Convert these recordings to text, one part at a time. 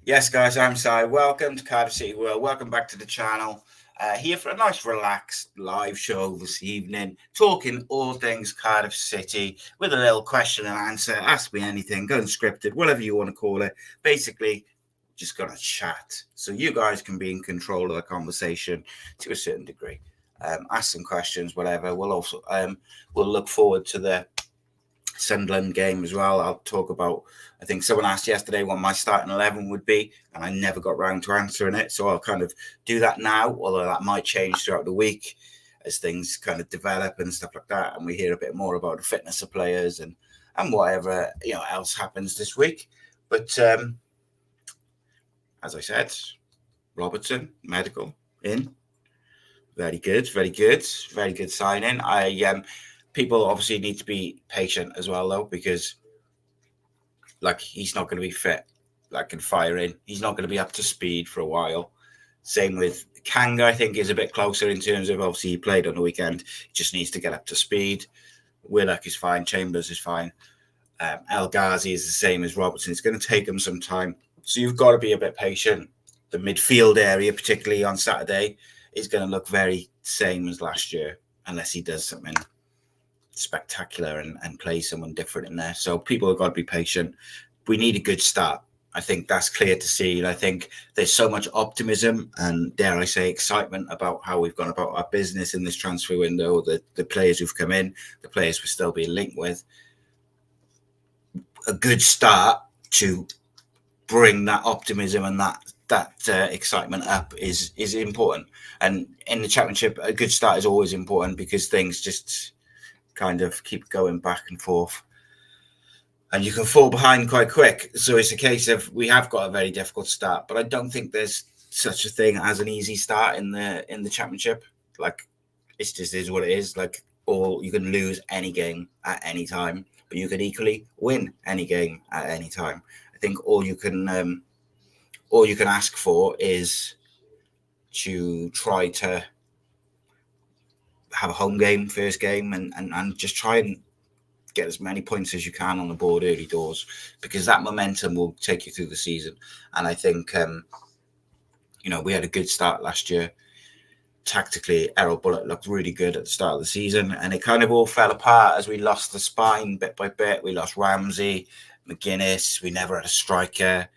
Yes, guys, I'm Si. Welcome to Cardiff City World. Welcome back to the channel. Here for a nice, relaxed live show this evening, talking all things Cardiff City with a little question and answer. Ask me anything, go unscripted, whatever you want to call it. Basically, just gonna chat so you guys can be in control of the conversation to a certain degree. Ask some questions, whatever. We'll also we'll look forward to the Sunderland game as well. I'll talk about, I think someone asked yesterday what my starting 11 would be, and I never got round to answering it. So I'll kind of do that now, although that might change throughout the week as things kind of develop and stuff like that. And we hear a bit more about the fitness of players and whatever, else happens this week. But as I said, Robertson, medical, in. Very good, very good. Very good signing. People obviously need to be patient as well, though, because he's not going to be fit, and firing. He's not going to be up to speed for a while. Same with Kanga, I think, is a bit closer in terms of, obviously, he played on the weekend. He just needs to get up to speed. Willock is fine. Chambers is fine. El Ghazi is the same as Robertson. It's going to take him some time. So you've got to be a bit patient. The midfield area, particularly on Saturday, is going to look very same as last year, unless he does something spectacular and play someone different in there. So people have got to be patient. We need a good start. I think that's clear to see. And I think there's so much optimism and, dare I say, excitement about how we've gone about our business in this transfer window, the players who've come in, the players we're still being linked with. A good start to bring that optimism and that excitement up is important. And in the Championship, a good start is always important because things just kind of keep going back and forth and you can fall behind quite quick. So it's a case of, we have got a very difficult start, but I don't think there's such a thing as an easy start in the Championship. It just is what it is. Or you can lose any game at any time, but you can equally win any game at any time. I think all you can ask for is to try to have a home game, first game, and just try and get as many points as you can on the board early doors, because that momentum will take you through the season. And I think, we had a good start last year. Tactically, Errol Bullock looked really good at the start of the season, and it kind of all fell apart as we lost the spine bit by bit. We lost Ramsey, McGuinness, we never had a striker.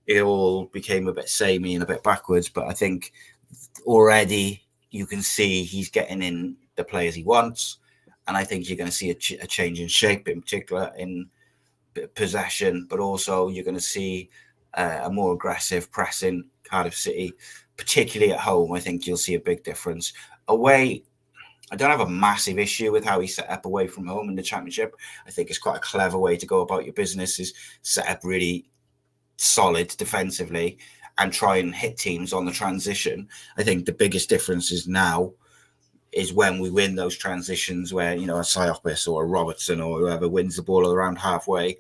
It all became a bit samey and a bit backwards, but I think already you can see he's getting in the players he wants. And I think you're going to see a change in shape, in particular in possession, but also you're going to see a more aggressive pressing Cardiff City, particularly at home. I think you'll see a big difference. Away, I don't have a massive issue with how he set up away from home in the Championship. I think it's quite a clever way to go about your business, is set up really solid defensively and try and hit teams on the transition. I think the biggest difference is now is when we win those transitions where, a Siopis or a Robertson or whoever wins the ball around halfway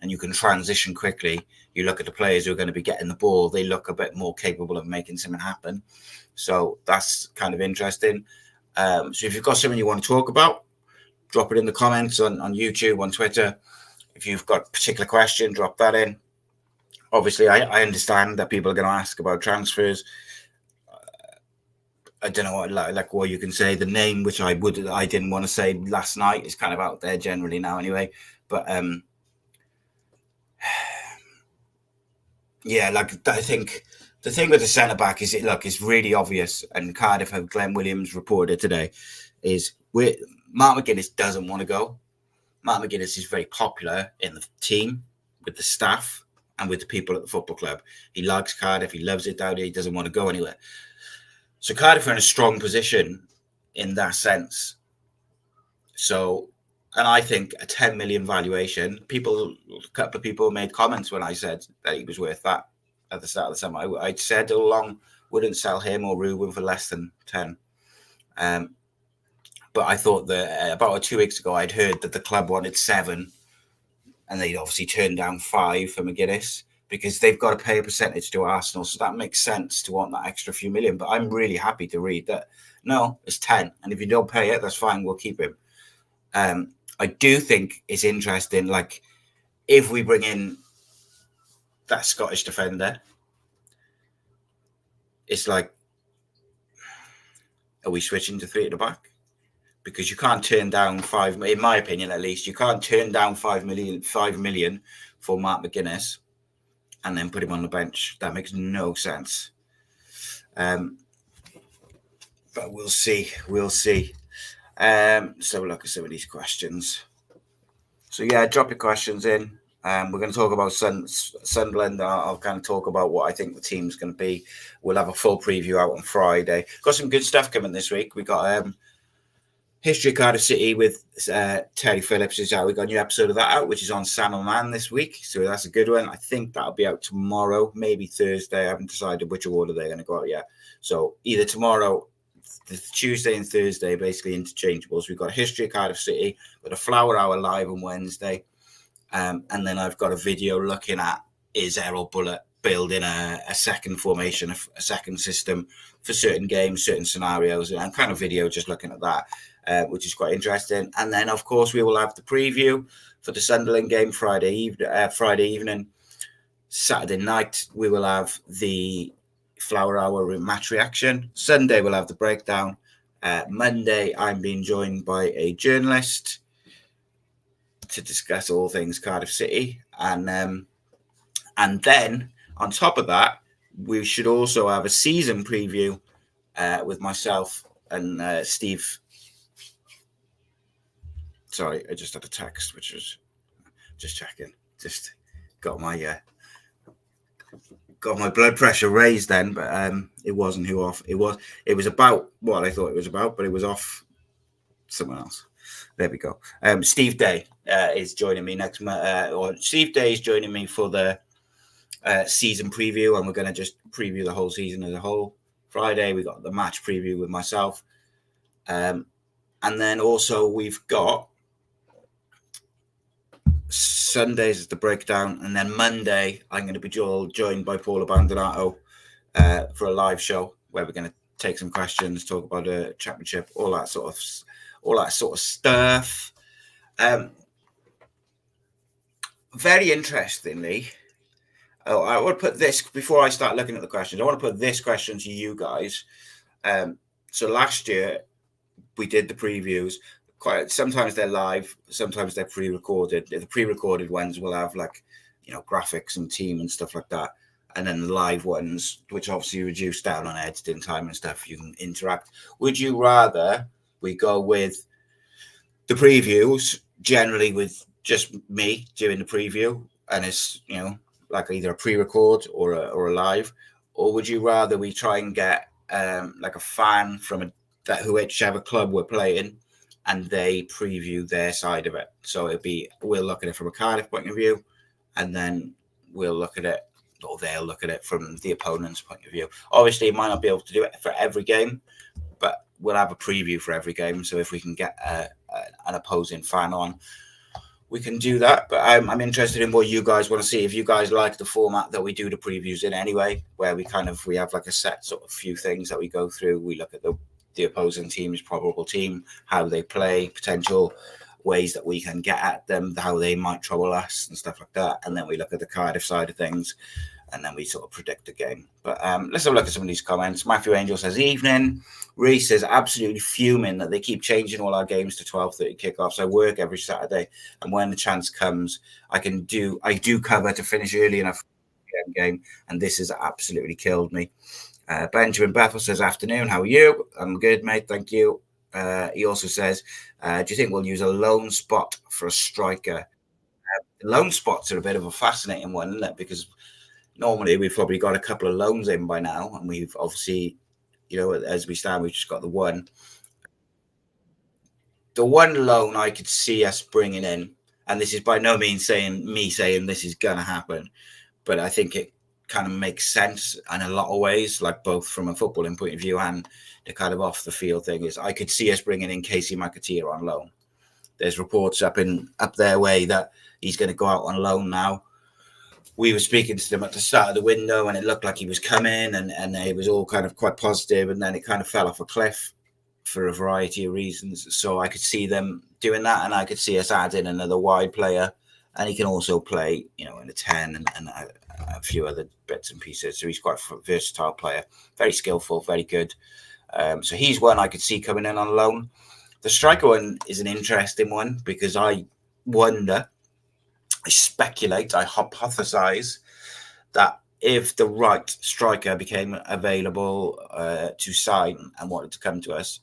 and you can transition quickly. You look at the players who are going to be getting the ball, they look a bit more capable of making something happen. So that's kind of interesting. So if you've got something you want to talk about, drop it in the comments on YouTube, on Twitter. If you've got a particular question, drop that in. Obviously, I understand that people are going to ask about transfers. I don't know what you can say. The name, which I didn't want to say last night, is kind of out there generally now anyway. But I think the thing with the centre back is it's really obvious, and Cardiff have Glenn Williams reported today, is Mark McGuinness doesn't want to go. Mark McGuinness is very popular in the team, with the staff, and with the people at the football club. He likes Cardiff. He loves it down here. He doesn't want to go anywhere. So Cardiff are in a strong position in that sense. So, and I think a 10 million valuation, a couple of people made comments when I said that he was worth that at the start of the summer. I'd said all along, wouldn't sell him or Ruben for less than 10. But I thought that about 2 weeks ago, I'd heard that the club wanted 7, and they'd obviously turned down 5 for McGuinness, because they've got to pay a percentage to Arsenal. So that makes sense to want that extra few million. But I'm really happy to read that, no, it's 10. And if you don't pay it, that's fine. We'll keep him. I do think it's interesting, if we bring in that Scottish defender, it's like, are we switching to 3 at the back? Because you can't turn down in my opinion, at least, you can't turn down 5 million for Mark McGuinness and then put him on the bench. That makes no sense. But we'll see. So look at some of these questions. So yeah, drop your questions in. We're going to talk about Sunderland. I'll kind of talk about what I think the team's going to be. We'll have a full preview out on Friday. Got some good stuff coming this week. We got History of Cardiff City with Terry Phillips is out. We got a new episode of that out, which is on Sam and Man this week. So that's a good one. I think that'll be out tomorrow, maybe Thursday. I haven't decided which order they're going to go out yet. So either tomorrow, Tuesday and Thursday, basically interchangeables. We've got a History of Cardiff City, got a Flower Hour live on Wednesday. And then I've got a video looking at, is Errol Bullitt building a second formation, a second system for certain games, certain scenarios, and kind of video just looking at that, which is quite interesting. And then, of course, we will have the preview for the Sunderland game Friday evening. Saturday night, we will have the Flower Hour match reaction. Sunday, we'll have the breakdown. Monday, I'm being joined by a journalist to discuss all things Cardiff City. And then, on top of that, we should also have a season preview with myself and Steve. Sorry, I just had a text, which was just checking. Just got my blood pressure raised then, but it wasn't who off. It was about what I thought it was about, but it was off someone else. There we go. Steve Day is joining me next month. Or Steve Day is joining me for the season preview, and we're going to just preview the whole season as a whole. Friday, we got the match preview with myself. And then also we've got Sundays is the breakdown. And then Monday, I'm going to be joined by Paul Abbandonato for a live show where we're going to take some questions, talk about the championship, all that sort of stuff. Very interestingly, I want to put this, before I start looking at the questions, I want to put this question to you guys. So last year, we did the previews. Sometimes they're live, sometimes they're pre-recorded. The pre-recorded ones will have graphics and team and stuff like that. And then the live ones, which obviously reduce down on editing time and stuff, you can interact. Would you rather we go with the previews, generally with just me doing the preview, and it's, like either a pre-record or a live, or would you rather we try and get like a fan from whichever club we're playing, and they preview their side of it? So we'll look at it from a Cardiff point of view, and then we'll look at it, or they'll look at it from the opponent's point of view. Obviously, you might not be able to do it for every game, but we'll have a preview for every game. So if we can get an opposing fan on, we can do that. But I'm interested in what you guys want to see. If you guys like the format that we do the previews in anyway, where we have like a set sort of few things that we go through. We look at the opposing team's probable team, how they play, potential ways that we can get at them, how they might trouble us and stuff like that. And then we look at the Cardiff side of things, and then we sort of predict the game. But let's have a look at some of these comments. Matthew Angel says, evening. Reese says, absolutely fuming that they keep changing all our games to 12:30 kickoffs. I work every Saturday, and when the chance comes, I do cover to finish early enough for the game, and this has absolutely killed me. Benjamin Bethel says, afternoon, how are you? I'm good, mate, thank you. He also says, do you think we'll use a loan spot for a striker? Loan spots are a bit of a fascinating one, isn't it? Because normally we've probably got a couple of loans in by now, and we've obviously, as we stand, we've just got the one. The one loan I could see us bringing in, and this is by no means saying this is going to happen, but I think it kind of makes sense in a lot of ways, like both from a footballing point of view and the kind of off the field thing, is I could see us bringing in Casey McAteer on loan. There's reports up their way that he's going to go out on loan now. We were speaking to them at the start of the window, and it looked like he was coming, and it was all kind of quite positive, and then it kind of fell off a cliff for a variety of reasons. So I could see them doing that, and I could see us adding another wide player and he can also play, in a 10 and a few other bits and pieces. So he's quite a versatile player, very skillful, very good. So he's one I could see coming in on loan. The striker one is an interesting one because I wonder, I speculate, I hypothesize that if the right striker became available to sign and wanted to come to us,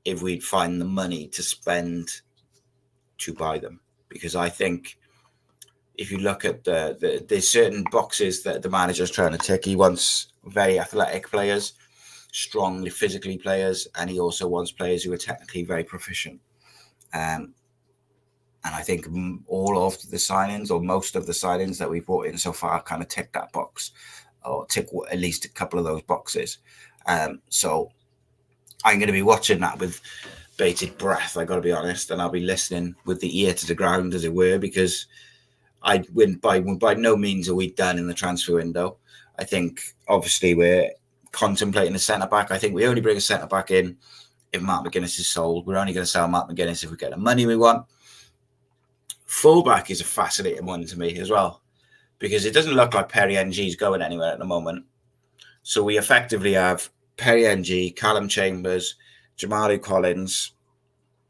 if we'd find the money to spend to buy them. Because I think if you look at there's certain boxes that the manager's trying to tick. He wants very athletic players, strongly physically players, and he also wants players who are technically very proficient. And I think all of the signings, or most of the signings that we've brought in so far, kind of tick that box, or tick at least a couple of those boxes. So I'm going to be watching that with bated breath, I got to be honest, and I'll be listening with the ear to the ground, as it were, because by no means are we done in the transfer window. I think obviously we're contemplating a centre back. I think we only bring a centre back in if Mark McGuinness is sold. We're only going to sell Mark McGuinness if we get the money we want. Fullback is a fascinating one to me as well, because it doesn't look like Perry NG is going anywhere at the moment. So we effectively have Perry NG, Callum Chambers, Jamari Collins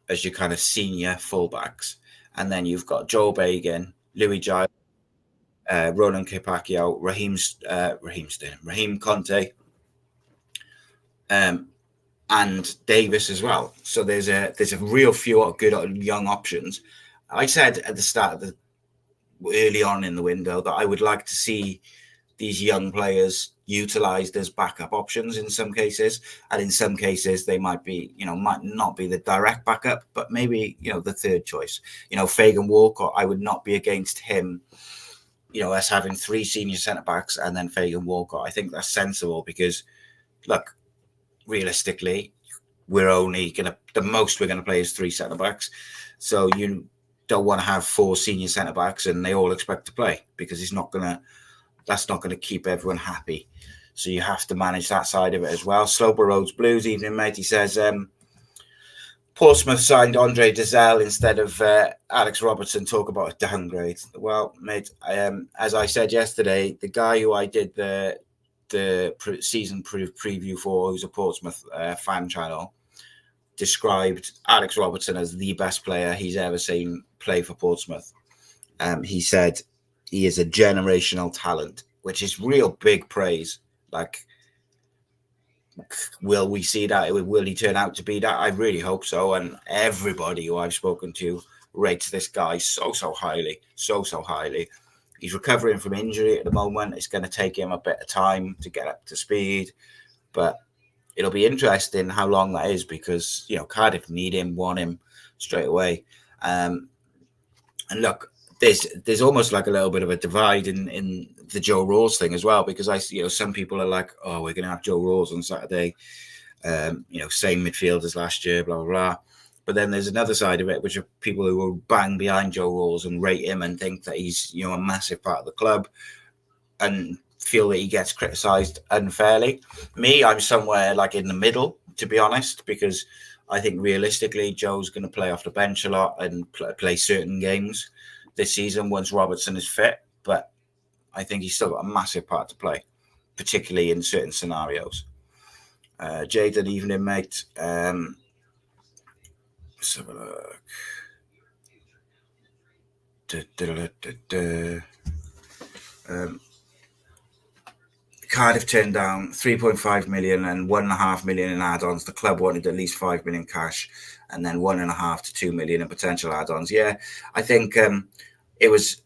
as your kind of senior fullbacks. And then you've got Joe Bagan, Louis Giles, Roland Kipakio, Raheem Conte, and Davis as well. So there's a real few good young options. I said at the start of early on in the window that I would like to see these young players utilized as backup options in some cases, and in some cases they might not be the direct backup, but maybe the third choice. Fagan Walker, I would not be against him. Us having 3 senior centre backs and then Fagan Walker, I think that's sensible, because look, realistically, the most we're gonna play is 3 centre backs, so you don't want to have 4 senior centre backs and they all expect to play, because that's not gonna keep everyone happy. So you have to manage that side of it as well. Sloper Roads Blues, evening mate. He says Portsmouth signed Andre Dazelle instead of Alex Robertson. Talk about a downgrade. Well, mate, as I said yesterday, the guy who I did the season preview for, who's a Portsmouth fan channel, described Alex Robertson as the best player he's ever seen play for Portsmouth. He said he is a generational talent, which is real big praise. Like, will we see that? Will he turn out to be that? I really hope so. And everybody who I've spoken to rates this guy so highly. He's recovering from injury at the moment. It's going to take him a bit of time to get up to speed, but it'll be interesting how long that is, because Cardiff need him, want him straight away. And look, there's almost like a little bit of a divide in the Joe Rawls thing as well, because some people are like, oh, we're going to have Joe Rawls on Saturday, same midfield as last year, blah blah blah. But then there's another side of it, which are people who will bang behind Joe Rawls and rate him and think that he's a massive part of the club, and feel that he gets criticised unfairly. Me, I'm somewhere like in the middle, to be honest, because I think realistically Joe's going to play off the bench a lot and play certain games this season once Robertson is fit, but I think he's still got a massive part to play, particularly in certain scenarios. Jaden, evening, mate. Let's have a look. Cardiff turned down 3.5 million and 1.5 million in add-ons. The club wanted at least 5 million cash, and then 1.5 to 2 million in potential add-ons. Yeah, I think it was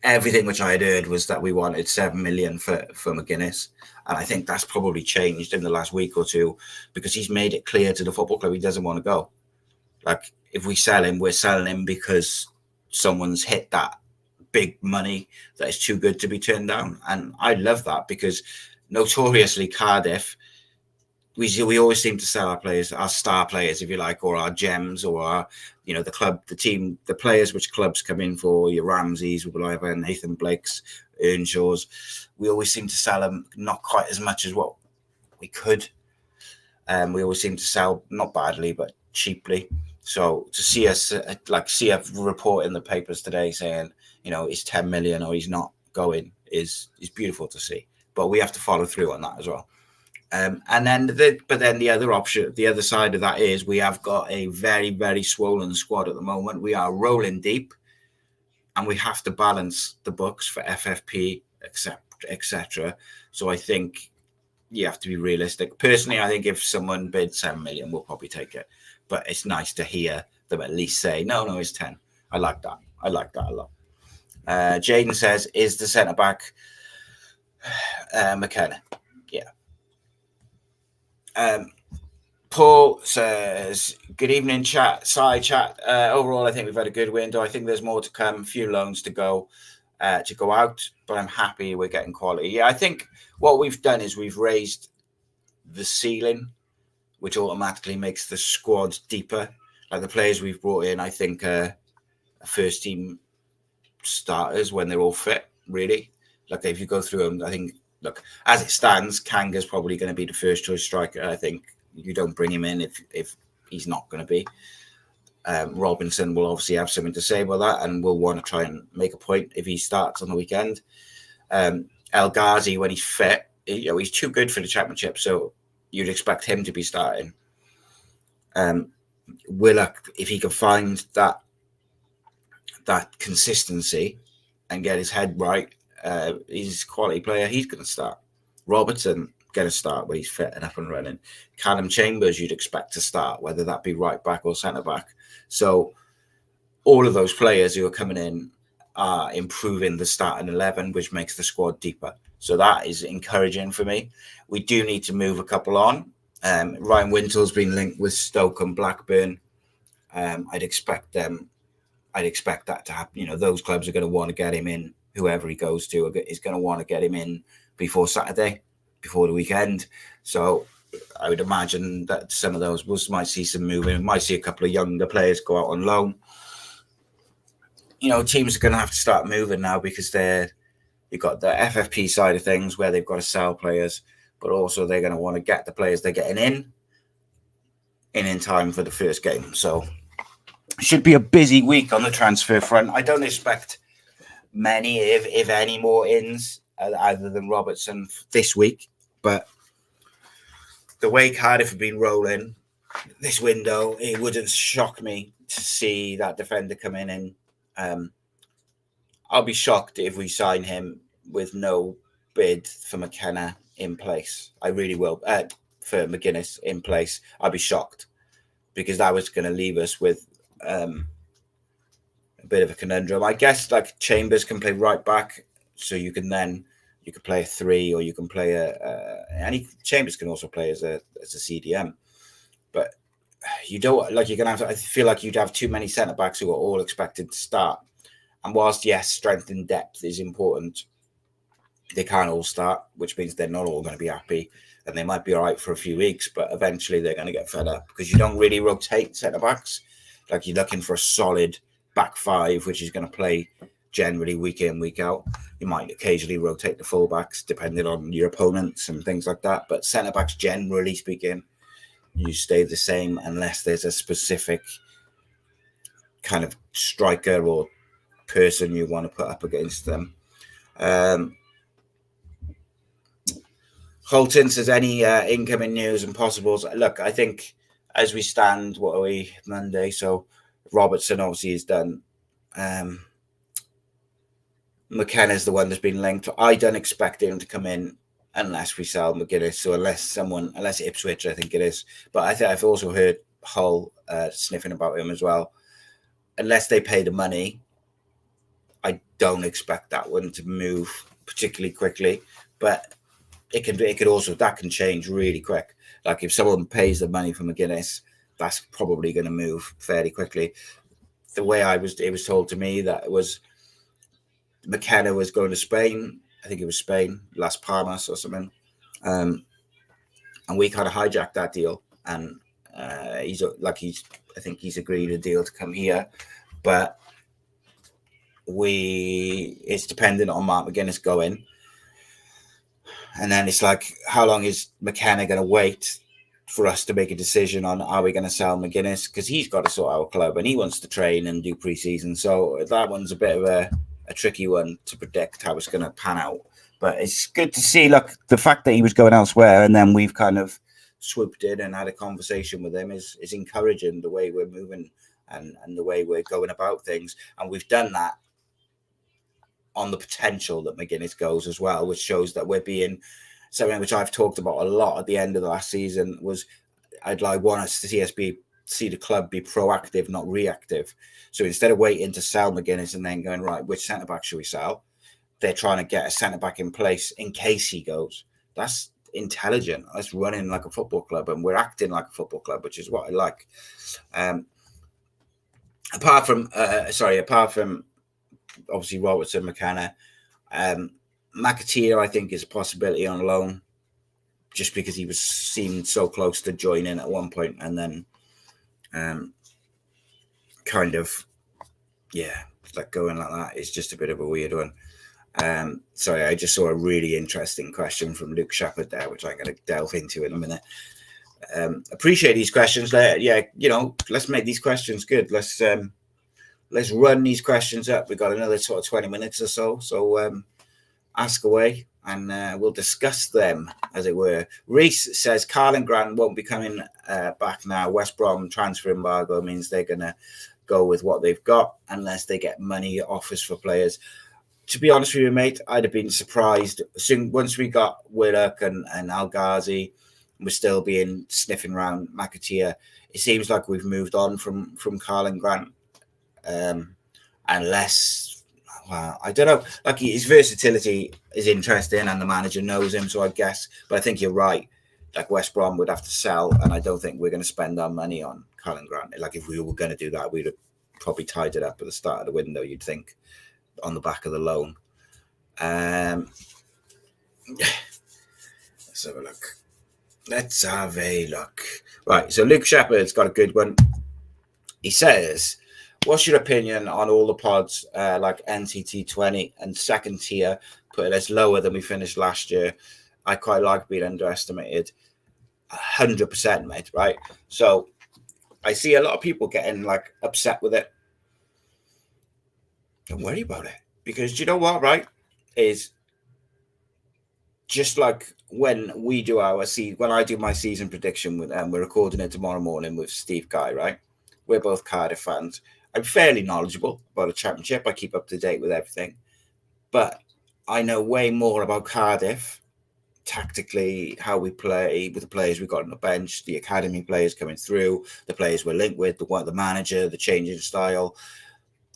everything which I had heard was that we wanted 7 million for McGuinness, and I think that's probably changed in the last week or two, because he's made it clear to the football club he doesn't want to go. Like, if we sell him, we're selling him because someone's hit that big money that is too good to be turned down. And I love that, because notoriously Cardiff, we always seem to sell our players, our star players, if you like, or our gems, or our, the club, the team, the players which clubs come in for, your Ramseys, whatever, Nathan Blakes, Earnshaws. We always seem to sell them not quite as much as what we could. We always seem to sell, not badly, but cheaply. So to see us see a report in the papers today saying, it's 10 million or he's not going is beautiful to see. But we have to follow through on that as well. And then the other option, the other side of that is we have got a very, very swollen squad at the moment. We are rolling deep, and we have to balance the books for FFP, etc. So I think you have to be realistic. Personally, I think if someone bids 7 million, we'll probably take it. But it's nice to hear them at least say, no, it's 10. I like that. I like that a lot. Jaden says, is the centre back McKenna? Yeah. Paul says, good evening, chat. Overall, I think we've had a good window. I think there's more to come. A few loans to go out, but I'm happy we're getting quality. Yeah, I think what we've done is we've raised the ceiling, which automatically makes the squad deeper. Like the players we've brought in, I think first team starters when they're all fit, really. Like if you go through them, I think, look, as it stands, Kanga's probably going to be the first choice striker. I think you don't bring him in if he's not going to be. Robinson will obviously have something to say about that and will want to try and make a point if he starts on the weekend. El Ghazi, when he's fit, he's too good for the championship, so you'd expect him to be starting. Willock, if he can find that consistency and get his head right, he's a quality player. He's going to start. Robertson going to start when he's fit and up and running. Callum Chambers, you'd expect to start, whether that be right back or centre back. So all of those players who are coming in are improving the starting 11, which makes the squad deeper. So that is encouraging for me. We do need to move a couple on. Ryan Wintel's been linked with Stoke and Blackburn. I'd expect that to happen. Those clubs are going to want to get him in. Whoever he goes to is going to want to get him in before Saturday, before the weekend. So I would imagine that some of those might see some moving. Might see a couple of younger players go out on loan. Teams are going to have to start moving now because you've got the FFP side of things where they've got to sell players, but also they're going to want to get the players they're getting in time for the first game. So it should be a busy week on the transfer front. I don't expect many, if any, more ins other than Robertson this week. But the way Cardiff have been rolling this window, it wouldn't shock me to see that defender come in. And I'll be shocked if we sign him with no bid for McKenna in place. I really will. For McGuinness in place, I'd be shocked because that was going to leave us with a bit of a conundrum. I guess like Chambers can play right back, so you can play a 3 or you can play Chambers can also play as a CDM, but you don't you're gonna have. I feel like you'd have too many centre backs who are all expected to start. And whilst yes, strength and depth is important, they can't all start, which means they're not all going to be happy, and they might be all right for a few weeks, but eventually they're going to get fed up because you don't really rotate centre backs. Like you're looking for a solid back 5, which is going to play generally week in, week out. You might occasionally rotate the fullbacks depending on your opponents and things like that. But centre backs, generally speaking, you stay the same unless there's a specific kind of striker or person you want to put up against them. Holton says, any incoming news and possibles? Look, I think as we stand, what are we, Monday? So Robertson obviously is done. McKenna's the one that's been linked. I don't expect him to come in unless we sell McGuinness. So unless Ipswich, I think it is. But I think I've also heard Hull sniffing about him as well. Unless they pay the money, I don't expect that one to move particularly quickly. But it can change really quick. Like if someone pays the money for McGuinness, that's probably going to move fairly quickly. The way it was told to me that it was McKenna was going to Spain. I think it was Spain, Las Palmas or something. And we kind of hijacked that deal. And I think he's agreed a deal to come here, but it's dependent on Mark McGuinness going. And then it's like, how long is McKenna going to wait for us to make a decision on are we going to sell McGuinness, because he's got to sort out a club and he wants to train and do pre-season. So that one's a bit of a tricky one to predict how it's going to pan out. But it's good to see, look, the fact that he was going elsewhere and then we've kind of swooped in and had a conversation with him is encouraging, the way we're moving and the way we're going about things. And we've done that on the potential that McGuinness goes as well, which shows that we're being something which I've talked about a lot at the end of the last season was I'd like want us to see the club be proactive, not reactive. So instead of waiting to sell McGuinness and then going, right, which centre-back should we sell? They're trying to get a centre-back in place in case he goes. That's intelligent. That's running like a football club, and we're acting like a football club, which is what I like. Apart from obviously Robertson, McKenna, McAteer, I think, is a possibility on loan, just because he seemed so close to joining at one point, and then like going like that is just a bit of a weird one. Sorry, I just saw a really interesting question from Luke Shepherd there, which I'm going to delve into in a minute. Appreciate these questions. Let's make these questions good. Let's run these questions up. We've got another sort of 20 minutes or so. So ask away and we'll discuss them, as it were. Reese says Carl Grant won't be coming back now. West Brom transfer embargo means they're going to go with what they've got unless they get money offers for players. To be honest with you, mate, I'd have been surprised. Once we got Willock and Al Ghazi, we're still sniffing around McAteer. It seems like we've moved on from Carl Grant. Unless, well, I don't know. Like, his versatility is interesting and the manager knows him, so I guess. But I think you're right. Like, West Brom would have to sell, and I don't think we're going to spend our money on Carl Grant. Like, if we were going to do that, we'd have probably tied it up at the start of the window, you'd think, on the back of the loan. Let's have a look. Right, so Luke Shepherd's got a good one. He says, what's your opinion on all the pods like NCT20 and second tier putting us lower than we finished last year? I quite like being underestimated. 100%, mate, right? So I see a lot of people getting like upset with it. Don't worry about it, because you know what, right? Is just like when we do when I do my season prediction with we're recording it tomorrow morning with Steve Guy, right? We're both Cardiff fans. I'm fairly knowledgeable about the Championship. I keep up to date with everything, but I know way more about Cardiff tactically, how we play with the players we've got on the bench, the academy players coming through, the players we're linked with, the manager, the changing style.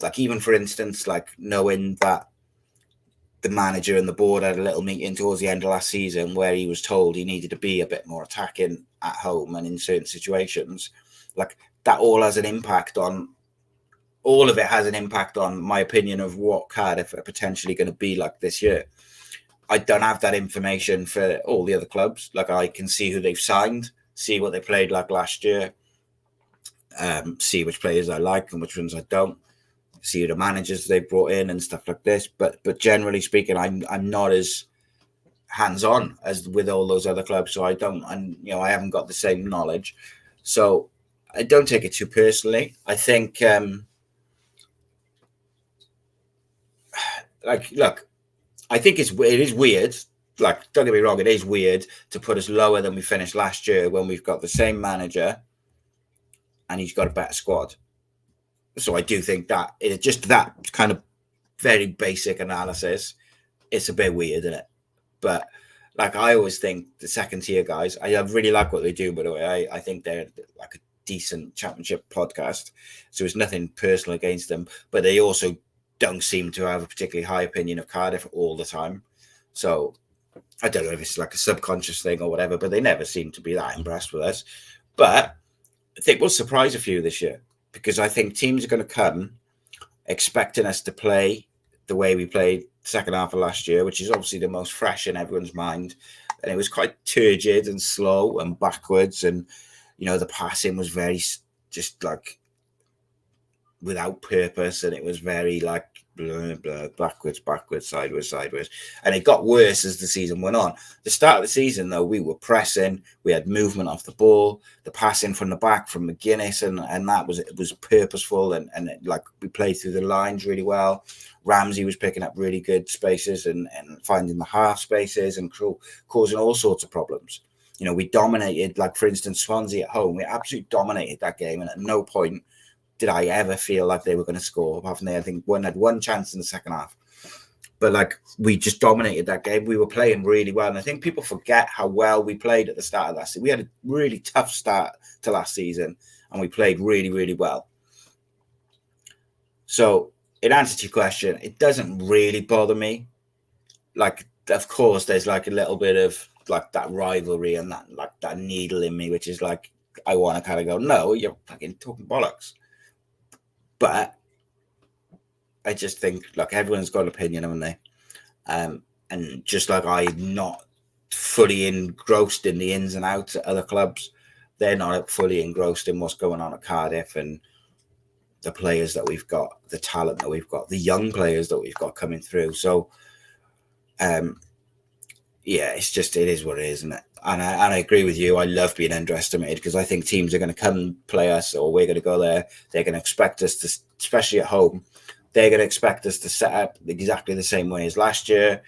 Like, even for instance, like knowing that the manager and the board had a little meeting towards the end of last season where he was told he needed to be a bit more attacking at home and in certain situations, like that all has an impact on, all of it has an impact on my opinion of what Cardiff are potentially going to be like this year. I don't have that information for all the other clubs. Like, I can see who they've signed, see what they played like last year, see which players I like and which ones I don't, see the managers they brought in and stuff like this. But generally speaking, I'm not as hands-on as with all those other clubs, so I haven't got the same knowledge. So I don't take it too personally. I think look, I think it is weird. Like, don't get me wrong, it is weird to put us lower than we finished last year when we've got the same manager and he's got a better squad. So I do think that it's just that kind of very basic analysis. It's a bit weird, isn't it? But like, I always think the second tier guys, I really like what they do, by the way. I think they're like a decent Championship podcast. So it's nothing personal against them, but they also don't seem to have a particularly high opinion of Cardiff all the time. So I don't know if it's like a subconscious thing or whatever, but they never seem to be that impressed with us. But I think we'll surprise a few this year, because I think teams are going to come expecting us to play the way we played the second half of last year, which is obviously the most fresh in everyone's mind. And it was quite turgid and slow and backwards. And, the passing was very just like without purpose. And it was very like blah, blah, backwards, sideways. And it got worse as the season went on. The start of the season, though, we were pressing, we had movement off the ball, the passing from the back from McGuinness, and that was purposeful, and like we played through the lines really well. Ramsey was picking up really good spaces and finding the half spaces and causing all sorts of problems. You know, we dominated, like, for instance, Swansea at home. We absolutely dominated that game, and at no point did I ever feel like they were going to score, apart from they, I think, had one chance in the second half. But, like, we just dominated that game. We were playing really well, and I think people forget how well we played at the start of last season. We had a really tough start to last season, and we played really, really well. So, in answer to your question, it doesn't really bother me. Like, of course, there's, like, a little bit of, like, that rivalry and that, like, that needle in me, which is like, I want to kind of go, no, you're fucking talking bollocks. But I just think, like, everyone's got an opinion, haven't they? And just like I'm not fully engrossed in the ins and outs at other clubs, they're not fully engrossed in what's going on at Cardiff and the players that we've got, the talent that we've got, the young players that we've got coming through. So, yeah, it's just, it is what it is, isn't it? And I agree with you. I love being underestimated because I think teams are going to come play us, or we're going to go there. They're going to expect us to, especially at home, they're going to expect us to set up exactly the same way as last year.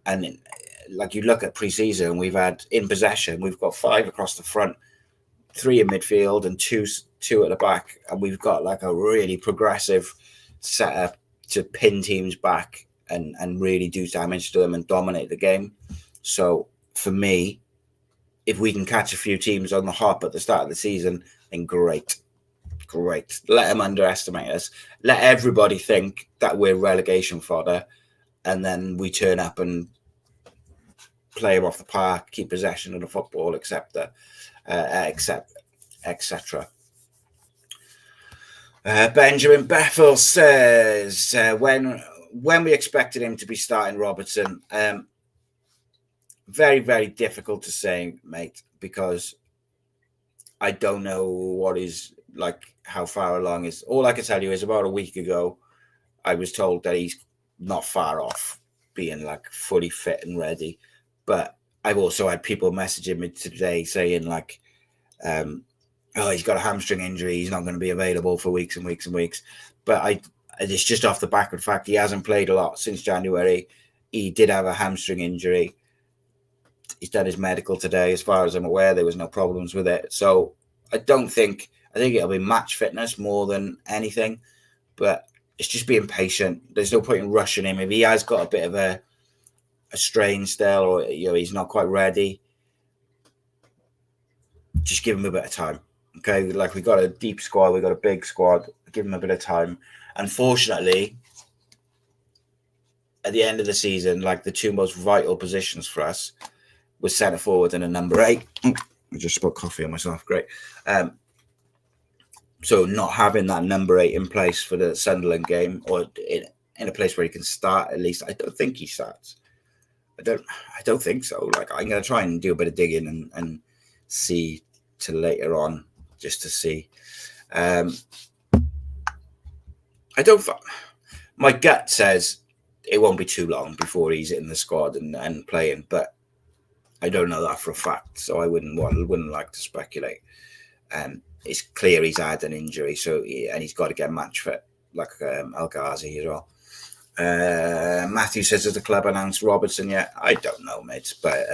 And like, you look at pre-season, we've had in possession, we've got 5 across the front, 3 in midfield, and two at the back. And we've got like a really progressive setup to pin teams back and really do damage to them and dominate the game. So for me, if we can catch a few teams on the hop at the start of the season, then great. Let them underestimate us. Let everybody think that we're relegation fodder, and then we turn up and play them off the park, keep possession of the football, etc. Benjamin Bethel says, when we expected him to be starting Robertson, very, very difficult to say, mate, because I don't know what is, like, how far along is. All I can tell you is about a week ago, I was told that he's not far off being, like, fully fit and ready. But I've also had people messaging me today saying, like, oh, he's got a hamstring injury, he's not going to be available for weeks and weeks and weeks. But it's just off the back of the fact he hasn't played a lot since January. He did have a hamstring injury. He's done his medical today. As far as I'm aware, there was no problems with it. So I think it'll be match fitness more than anything. But it's just being patient. There's no point in rushing him. If he has got a bit of a strain still, or he's not quite ready, just give him a bit of time. Okay, like, we got a deep squad, we got a big squad. Give him a bit of time. Unfortunately, at the end of the season, like, the 2 most vital positions for us was centre forward and a number 8. I just spilled coffee on myself. Great. So not having that number 8 in place for the Sunderland game, or in a place where he can start, at least, I don't think he starts. I don't think so. Like, I'm going to try and do a bit of digging and see till later on, just to see. My gut says it won't be too long before he's in the squad and playing, but I don't know that for a fact, so I wouldn't like to speculate. It's clear he's had an injury, and he's got to get match fit, like El Ghazi as well. Matthew says, has the club announced Robertson yet? I don't know, mate, but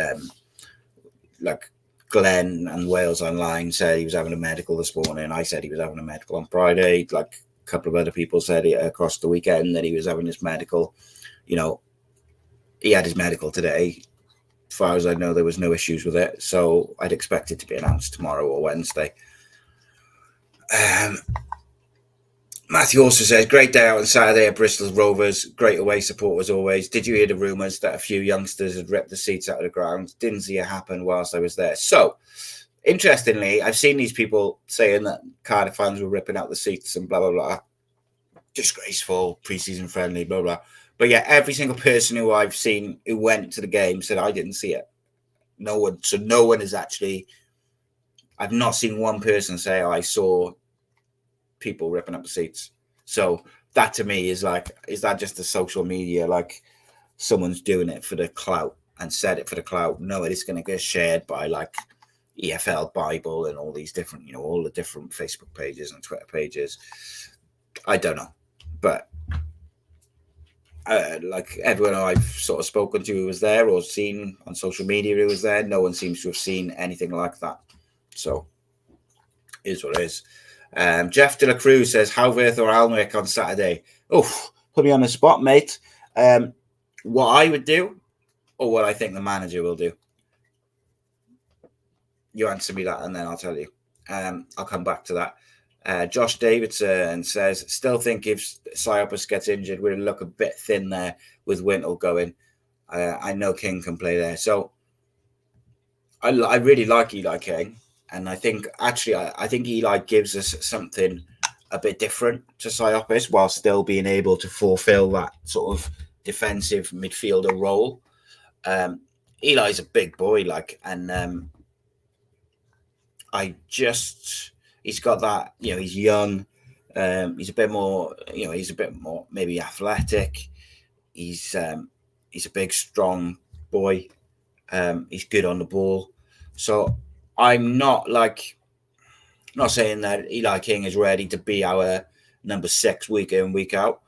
like, Glenn and Wales Online said he was having a medical this morning. I said he was having a medical on Friday. Like, a couple of other people said across the weekend that he was having his medical. He had his medical today. As far as I know, there was no issues with it. So I'd expect it to be announced tomorrow or Wednesday. Matthew also says, great day out on Saturday at Bristol Rovers. Great away support as always. Did you hear the rumours that a few youngsters had ripped the seats out of the ground? Didn't see it happen whilst I was there. So, interestingly, I've seen these people saying that Cardiff fans were ripping out the seats and blah, blah, blah. Disgraceful, pre-season friendly, blah, blah. But yeah, every single person who I've seen who went to the game said, I didn't see it. No one is actually... I've not seen one person say, I saw people ripping up the seats. So that to me is like, is that just a social media, like someone's doing it for the clout and said it for the clout? No, it is going to get shared by like EFL Bible and all these different, all the different Facebook pages and Twitter pages. I don't know, but like everyone I've sort of spoken to who was there or seen on social media who was there, no one seems to have seen anything like that. So it is what it is. Jeff De La Cruz says, Howworth or Alnwick on Saturday? Oh, put me on the spot, mate. What I would do or what I think the manager will do? You answer me that and then I'll tell you. I'll come back to that. Josh Davidson says, still think if Siopis gets injured, we'll look a bit thin there with Wintle going. I know King can play there. So I really like Eli King. And I think, actually, I think Eli gives us something a bit different to Siopis while still being able to fulfill that sort of defensive midfielder role. Eli's a big boy, and he's got that, he's young. He's a bit more, maybe athletic. He's a big, strong boy. He's good on the ball. So I'm not saying that Eli King is ready to be our number 6 week in, week out,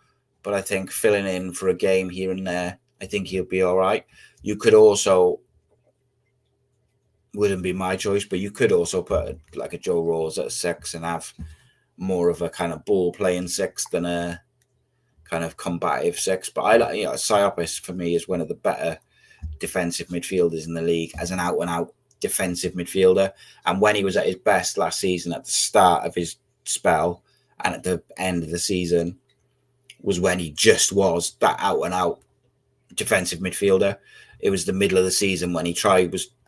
but I think filling in for a game here and there, I think he'll be all right. You could also, wouldn't be my choice, but you could also put like a Joe Rose at 6 and have more of a kind of ball playing 6 than a kind of combative 6. But I like, Siopis for me is one of the better defensive midfielders in the league as an out and out defensive midfielder. And when he was at his best last season, at the start of his spell and at the end of the season, was when he just was that out and out defensive midfielder. It was the middle of the season when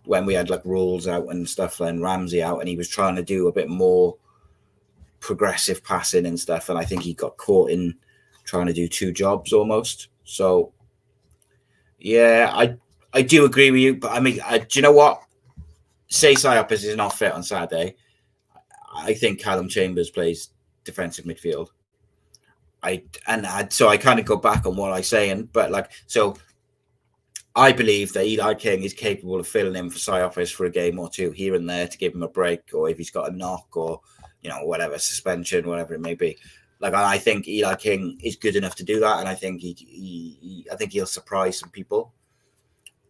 when we had like Rules out and stuff and Ramsey out, and he was trying to do a bit more progressive passing and stuff. And I think he got caught in trying to do 2 jobs almost. So yeah, I do agree with you, but I mean, do you know what? Say Siopis is not fit on Saturday, I think Callum Chambers plays defensive midfield. So I kind of go back on what I'm saying, but so I believe that Eli King is capable of filling in for Siopis for a game or 2 here and there to give him a break, or if he's got a knock or whatever, suspension, whatever it may be. I think Eli King is good enough to do that, and I think he'll surprise some people.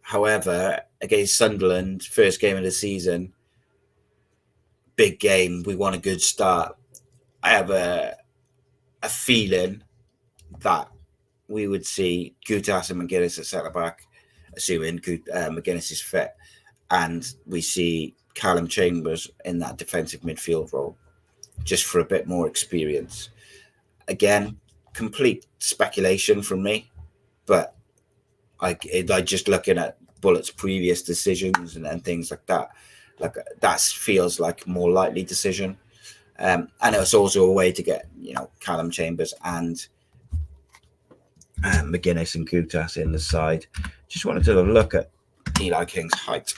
However, against Sunderland, first game of the season, big game, we want a good start. I have a feeling that we would see Goutas and McGuinness at centre-back, assuming McGuinness is fit, and we see Callum Chambers in that defensive midfield role, just for a bit more experience. Again, complete speculation from me, but I just looking at Bullett's previous decisions and things like that, that feels like a more likely decision. And it's also a way to get, Callum Chambers and McGuinness and Goutas in the side. Just wanted to look at Eli King's height,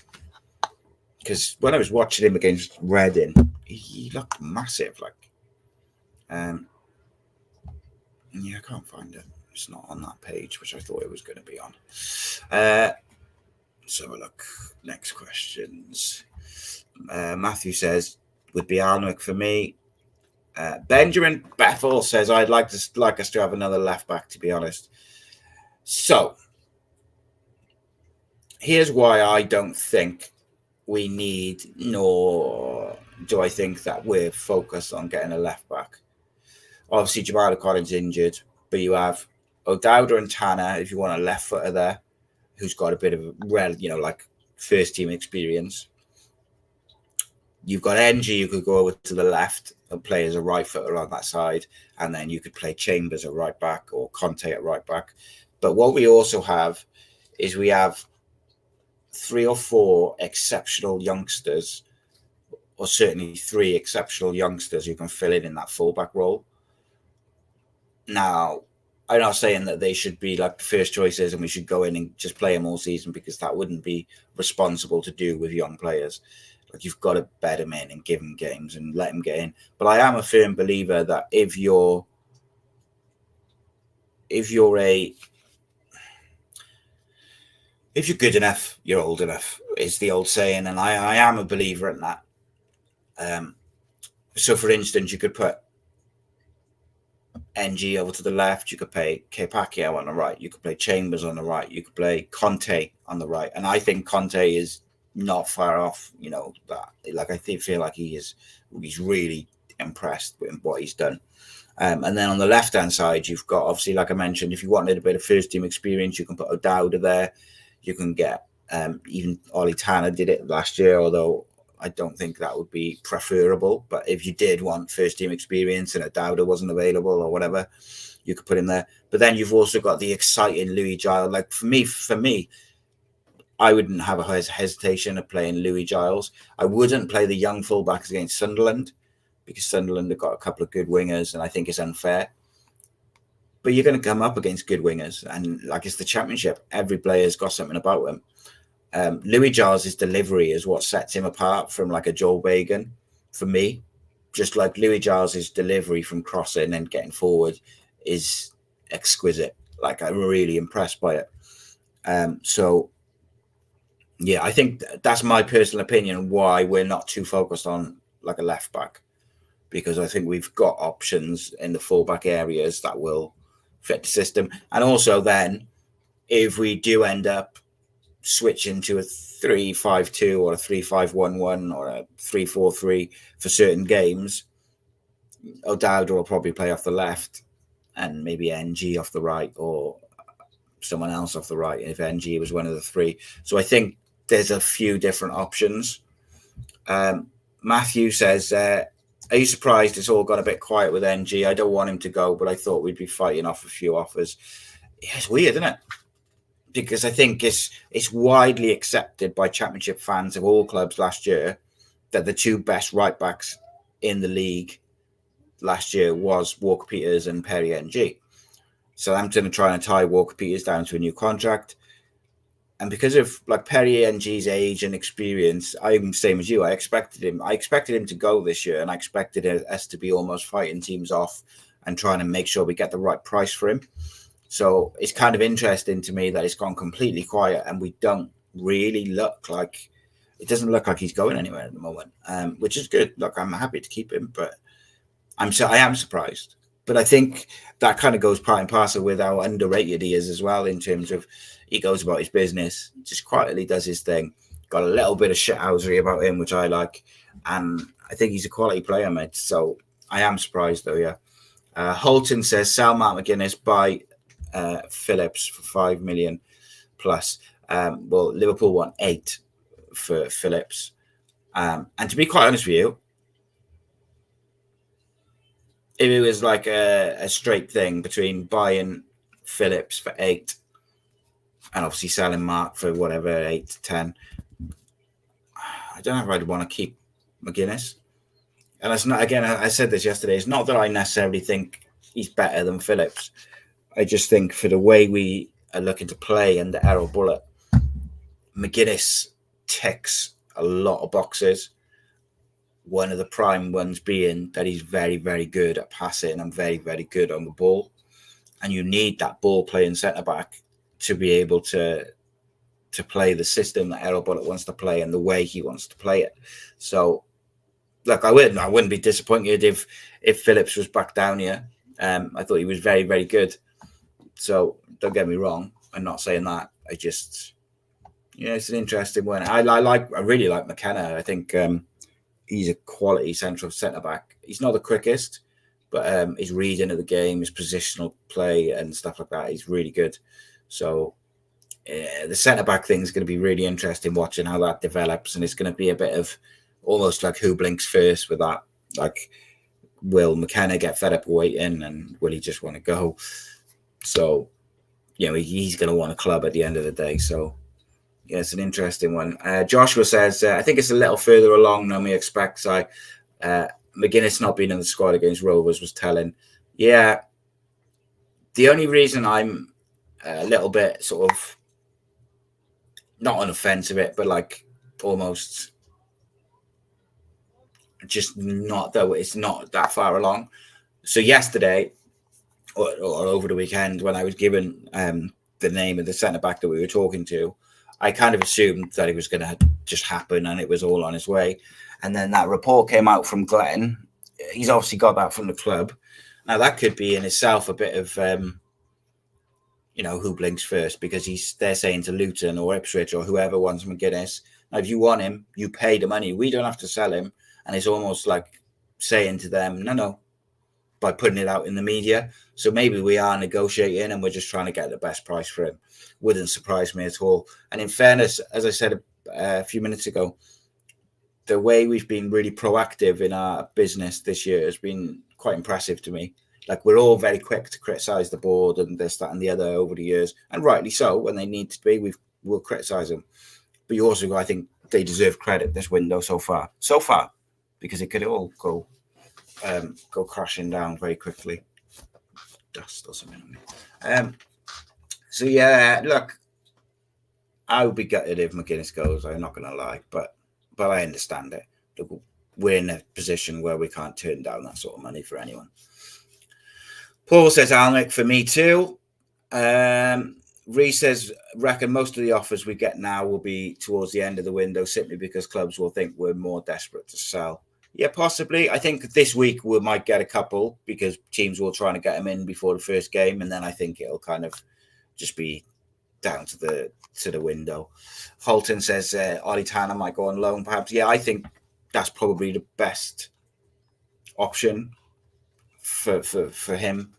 because when I was watching him against Reading, he looked massive. Yeah, I can't find it. It's not on that page, which I thought it was going to be on. So look, next questions. Matthew says, would be Alnwick for me. Benjamin Bethel says, I'd like us to have another left back, to be honest. So here's why I don't think we need, nor do I think that we're focused on getting a left back. Obviously, Jamal Collins injured, but you have O'Dowda and Tanner, if you want a left footer there, who's got a bit of first team experience. You've got NG, you could go over to the left and play as a right footer on that side, and then you could play Chambers at right back or Conte at right back. But what we also have is we have 3 or 4 exceptional youngsters, or certainly 3 exceptional youngsters who can fill in that fullback role. Now, I'm not saying that they should be like the first choices and we should go in and just play them all season, because that wouldn't be responsible to do with young players. You've got to bed them in and give them games and let them get in. But I am a firm believer that if you're if you're good enough, you're old enough, is the old saying, and I am a believer in that. So, for instance, you could put NG over to the left, you could play Pacquiao on the right, you could play Chambers on the right, you could play Conte on the right, and I think Conte is not far off. That, like, I feel like he's really impressed with what he's done. And then on the left hand side, you've got, obviously, like I mentioned, if you wanted a bit of first team experience, you can put O'Dowda there. You can get even Ollie Tanner did it last year, although I don't think that would be preferable. But if you did want first team experience and O'Dowda wasn't available or whatever, you could put him there. But then you've also got the exciting Louis Giles. Like, for me, I wouldn't have a hesitation of playing Louis Giles. I wouldn't play the young fullbacks against Sunderland, because Sunderland have got a couple of good wingers, and I think it's unfair. But you're going to come up against good wingers, and like, it's the Championship. Every player's got something about him. Louis Giles' delivery is what sets him apart from like a Joel Bagan, for me. Just like Louis Giles' delivery from crossing and getting forward is exquisite. Like, I'm really impressed by it. So, yeah, I think that's my personal opinion why we're not too focused on like a left back, because I think we've got options in the fullback areas that will fit the system. And also, then, if we do end up switching to a 3-5-2 or a 3-5-1-1 or a 3-4-3 for certain games, O'Dowda will probably play off the left and maybe NG off the right, or someone else off the right if NG was one of the three. So I think there's a few different options. Matthew says, are you surprised it's all gone a bit quiet with NG? I don't want him to go, but I thought we'd be fighting off a few offers. Yeah, it's weird, isn't it? Because I think it's widely accepted by Championship fans of all clubs last year that the two best right backs in the league last year was Walker-Peters and Perry NG. Southampton are trying to tie Walker-Peters down to a new contract. And because of like Perry NG's age and experience, I'm the same as you. I expected him to go this year, and I expected us to be almost fighting teams off and trying to make sure we get the right price for him. So it's kind of interesting to me that it's gone completely quiet, and we don't really look like, it doesn't look like he's going anywhere at the moment, which is good. Look, I'm happy to keep him, but I am surprised. But I think that kind of goes part and parcel with how underrated he is as well, in terms of he goes about his business, just quietly does his thing. Got a little bit of shithousery about him, which I like. And I think he's a quality player, mate. So I am surprised, though, yeah. Holton says, sell Mark McGuinness, buy Phillips for 5 million plus. Well, Liverpool want 8 for Phillips. And to be quite honest with you, if it was like a straight thing between buying Phillips for 8 and obviously selling Mark for whatever, 8 to 10, I don't know if I'd want to keep McGuinness. And it's not, again, I said this yesterday, it's not that I necessarily think he's better than Phillips. I just think for the way we are looking to play under Errol Bullock, McGuinness ticks a lot of boxes. One of the prime ones being that he's very, very good at passing and very, very good on the ball. And you need that ball playing centre-back to be able to play the system that Errol Bullock wants to play and the way he wants to play it. So, look, I wouldn't be disappointed if Phillips was back down here. I thought he was very, very good. So don't get me wrong. I'm not saying that. I just, it's an interesting one. I really like McKenna. I think he's a quality central centre-back. He's not the quickest, but his reading of the game, his positional play and stuff like that, he's really good. So the centre-back thing is going to be really interesting watching how that develops, and it's going to be a bit of almost like who blinks first with that. Like, will McKenna get fed up waiting, and will he just want to go? So, he's going to want a club at the end of the day. So, yeah, it's an interesting one. Joshua says, I think it's a little further along than we expect. So, McGuinness not being in the squad against Rovers was telling. Yeah, the only reason I'm a little bit sort of not on the fence of it, but like almost just not, though it's not that far along. So yesterday, or over the weekend when I was given the name of the centre back that we were talking to, I kind of assumed that it was going to just happen and it was all on its way. And then that report came out from Glenn. He's obviously got that from the club. Now that could be in itself a bit of who blinks first, because they're saying to Luton or Ipswich or whoever wants McGuinness, now if you want him, you pay the money. We don't have to sell him. And it's almost like saying to them, no, by putting it out in the media. So maybe we are negotiating and we're just trying to get the best price for him. Wouldn't surprise me at all. And in fairness, as I said a few minutes ago, the way we've been really proactive in our business this year has been quite impressive to me. Like, we're all very quick to criticize the board and this, that, and the other over the years, and rightly so. When they need to be, we'll criticize them. But you also, I think, they deserve credit this window so far, because it could all go crashing down very quickly. Dust or something. So yeah, look, I would be gutted if McGuinness goes. I'm not going to lie, but I understand it. Look, we're in a position where we can't turn down that sort of money for anyone. Paul says, Alnwick for me too. Ree says, reckon most of the offers we get now will be towards the end of the window, simply because clubs will think we're more desperate to sell. Yeah, possibly. I think this week we might get a couple, because teams will try to get them in before the first game, and then I think it'll kind of just be down to the window. Holton says Ollie Tanner might go on loan, perhaps. Yeah, I think that's probably the best option for him.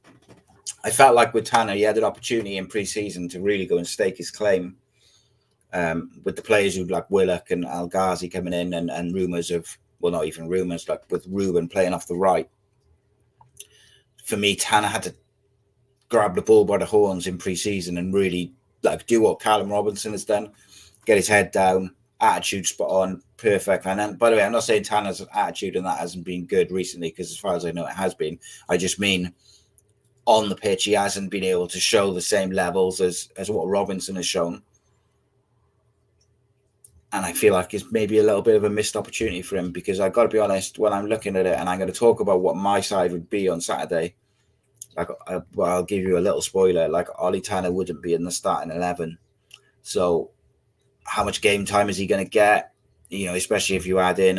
I felt like with Tanner, he had an opportunity in pre-season to really go and stake his claim with the players who like Willock and Al Ghazi coming in, and rumours of, well, not even rumours, like with Ruben playing off the right. For me, Tanner had to grab the ball by the horns in pre-season and really like do what Callum Robinson has done, get his head down, attitude spot on, perfect. And then, by the way, I'm not saying Tanner's attitude and that hasn't been good recently, because as far as I know, it has been. I just mean on the pitch, he hasn't been able to show the same levels as what Robinson has shown. And I feel like it's maybe a little bit of a missed opportunity for him, because I've got to be honest, when I'm looking at it, and I'm going to talk about what my side would be on Saturday, like, I'll give you a little spoiler, like Ollie Tanner wouldn't be in the starting 11. So how much game time is he going to get? You know, especially if you add in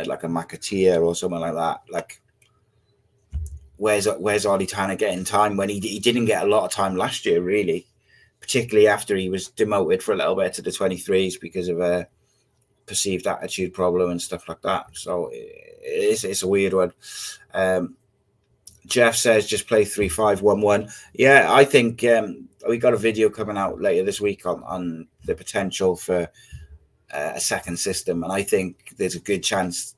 like a McAteer or someone like that. Like, where's Ollie Tanner getting time when he didn't get a lot of time last year, really, particularly after he was demoted for a little bit to the 23s because of a perceived attitude problem and stuff like that. So it's a weird one. Jeff says just play 3-5-1-1. Yeah, I think we got a video coming out later this week on the potential for a second system, and I think there's a good chance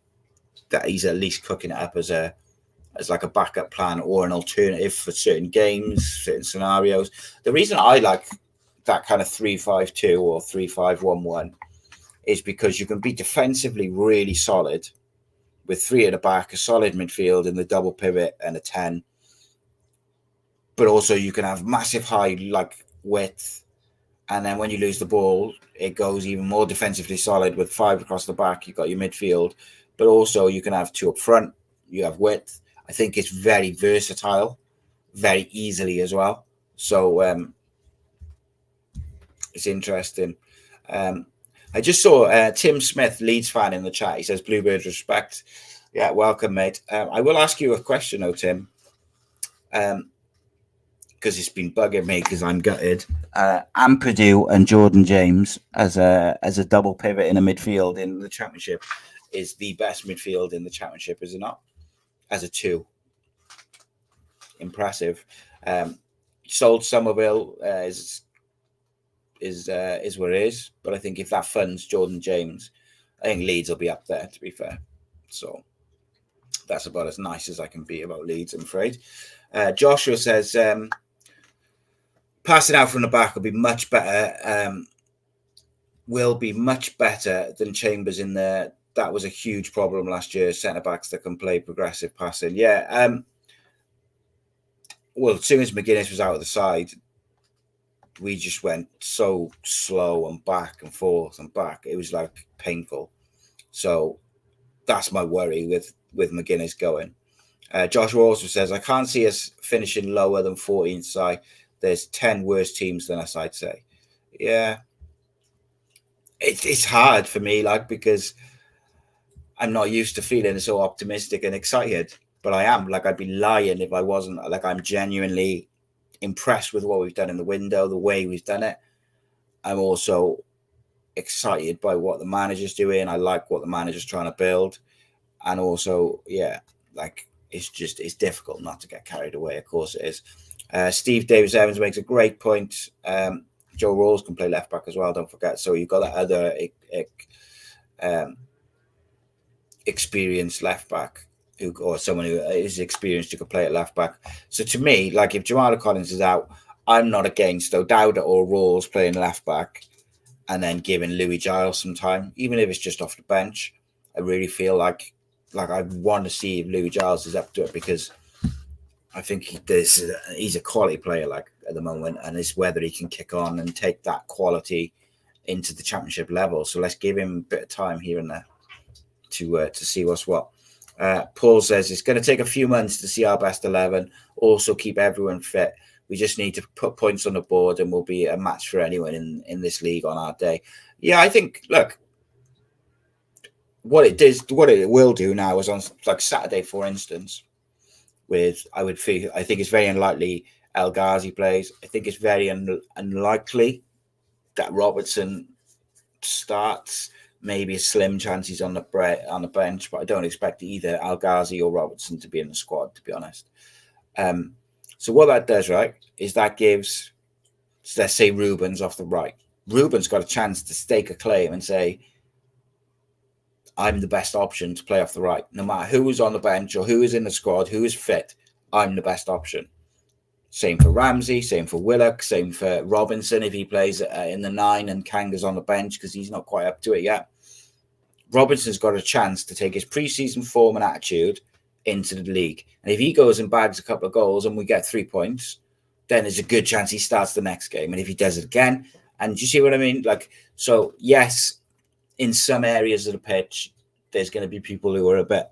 that he's at least cooking it up as like a backup plan or an alternative for certain games, certain scenarios. The reason I like that kind of 3-5-2 or 3-5-1-1 is because you can be defensively really solid with three at the back, a solid midfield in the double pivot and a 10. But also you can have massive high like width. And then when you lose the ball, it goes even more defensively solid with 5 across the back. You've got your midfield, but also you can have 2 up front. You have width. I think it's very versatile, very easily as well. So it's interesting. I just saw Tim Smith, Leeds fan, in the chat. He says, Bluebirds respect. Yeah, welcome, mate. I will ask you a question, though, Tim, because it's been bugging me because I'm gutted. Ampadu and Jordan James as a double pivot in a midfield in the Championship is the best midfield in the Championship, is it not? As a 2. Impressive. Sold Somerville is where it is, but I think if that funds Jordan James, I think Leeds will be up there, to be fair. So that's about as nice as I can be about Leeds, I'm afraid. Joshua says passing out from the back will be much better. Will be much better than Chambers in there. That was a huge problem last year. Centre backs that can play progressive passing. Yeah. Well, as soon as McGuinness was out of the side, we just went so slow and back and forth and back. It was like painful. So that's my worry with McGuinness going. Joshua also says, I can't see us finishing lower than 14th side. There's 10 worse teams than us, I'd say. Yeah. It's hard for me, like, because I'm not used to feeling so optimistic and excited. But I am. Like, I'd be lying if I wasn't. Like, I'm genuinely impressed with what we've done in the window, the way we've done it. I'm also excited by what the manager's doing. I like what the manager's trying to build. And also, yeah, like, it's difficult not to get carried away. Of course it is. Steve Davis Evans makes a great point. Joe Rawls can play left back as well, don't forget. So you've got that other experienced left back or someone who is experienced who could play at left back. So to me, like, if Jamal Collins is out, I'm not against O'Dowda or Rawls playing left back and then giving Louis Giles some time, even if it's just off the bench. I really feel like I want to see if Louis Giles is up to it, because I think he's a quality player, like, at the moment, and it's whether he can kick on and take that quality into the championship level. So let's give him a bit of time here and there to see what's what. Paul says it's going to take a few months to see our best 11. Also keep everyone fit. We just need to put points on the board, and we'll be a match for anyone in this league on our day. Yeah, I think, look, what it will do now is on, like, Saturday, for instance, I think it's very unlikely El Ghazi plays. I think it's very unlikely that Robertson starts. Maybe a slim chance he's on the bench, but I don't expect either El Ghazi or Robertson to be in the squad, to be honest. So what that does, right, is that gives, let's say, Ruben's off the right. Ruben's got a chance to stake a claim and say, I'm the best option to play off the right. No matter who is on the bench or who is in the squad, who is fit, I'm the best option. Same for Ramsey, same for Willock, same for Robinson if he plays in the 9 and Kanga's on the bench because he's not quite up to it yet. Robinson's got a chance to take his preseason form and attitude into the league. And if he goes and bags a couple of goals and we get 3 points, then there's a good chance he starts the next game. And if he does it again, and do you see what I mean? Like, so yes, in some areas of the pitch, there's going to be people who are a bit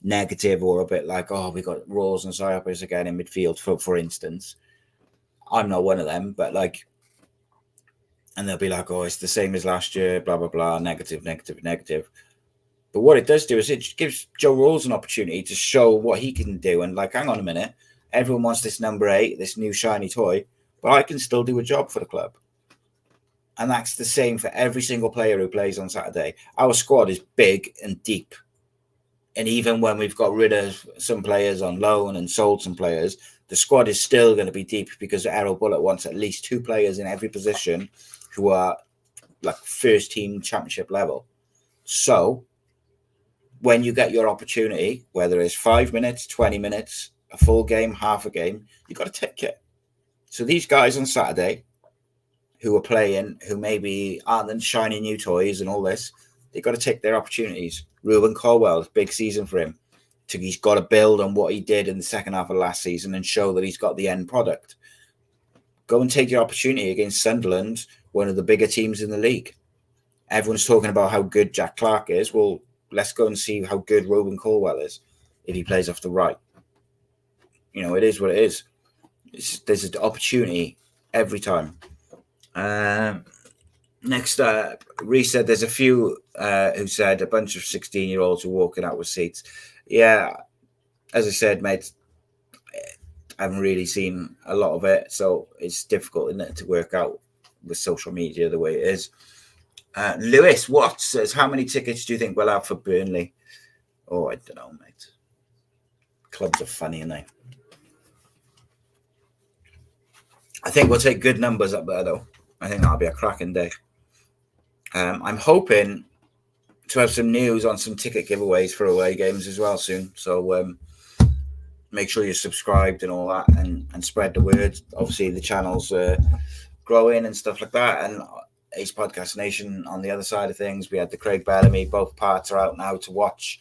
negative or a bit like, oh, we got Rawls and Cyopis again in midfield, for instance. I'm not one of them, but like, and they'll be like, oh, it's the same as last year, blah, blah, blah, negative. But what it does do is it gives Joe Rawls an opportunity to show what he can do. And like, hang on a minute, everyone wants this number 8, this new shiny toy, but I can still do a job for the club. And that's the same for every single player who plays on Saturday. Our squad is big and deep. And even when we've got rid of some players on loan and sold some players, the squad is still going to be deep because Errol Bullock wants at least 2 players in every position who are like first team championship level. So when you get your opportunity, whether it's 5 minutes, 20 minutes, a full game, half a game, you've got to take it. So these guys on Saturday who are playing, who maybe aren't the shiny new toys and all this, they've got to take their opportunities. Ruben Colwell, big season for him. He's got to build on what he did in the second half of last season and show that he's got the end product. Go and take your opportunity against Sunderland, one of the bigger teams in the league. Everyone's talking about how good Jack Clark is. Well, let's go and see how good Ruben Colwell is if he plays off the right. You know, it is what it is. There's an opportunity every time. Next, Reece said there's a few who said a bunch of 16-year-olds who are walking out with seats. Yeah, as I said, mate, I haven't really seen a lot of it, so it's difficult, isn't it, to work out with social media the way it is. Lewis Watt says, how many tickets do you think we'll have for Burnley? Oh, I don't know, mate. Clubs are funny, aren't they? I think we'll take good numbers up there, though. I think that'll be a cracking day. I'm hoping to have some news on some ticket giveaways for away games as well soon. So make sure you're subscribed and all that and spread the word. Obviously, the channel's growing and stuff like that. And Ace Podcast Nation on the other side of things. We had the Craig Bellamy. Both parts are out now to watch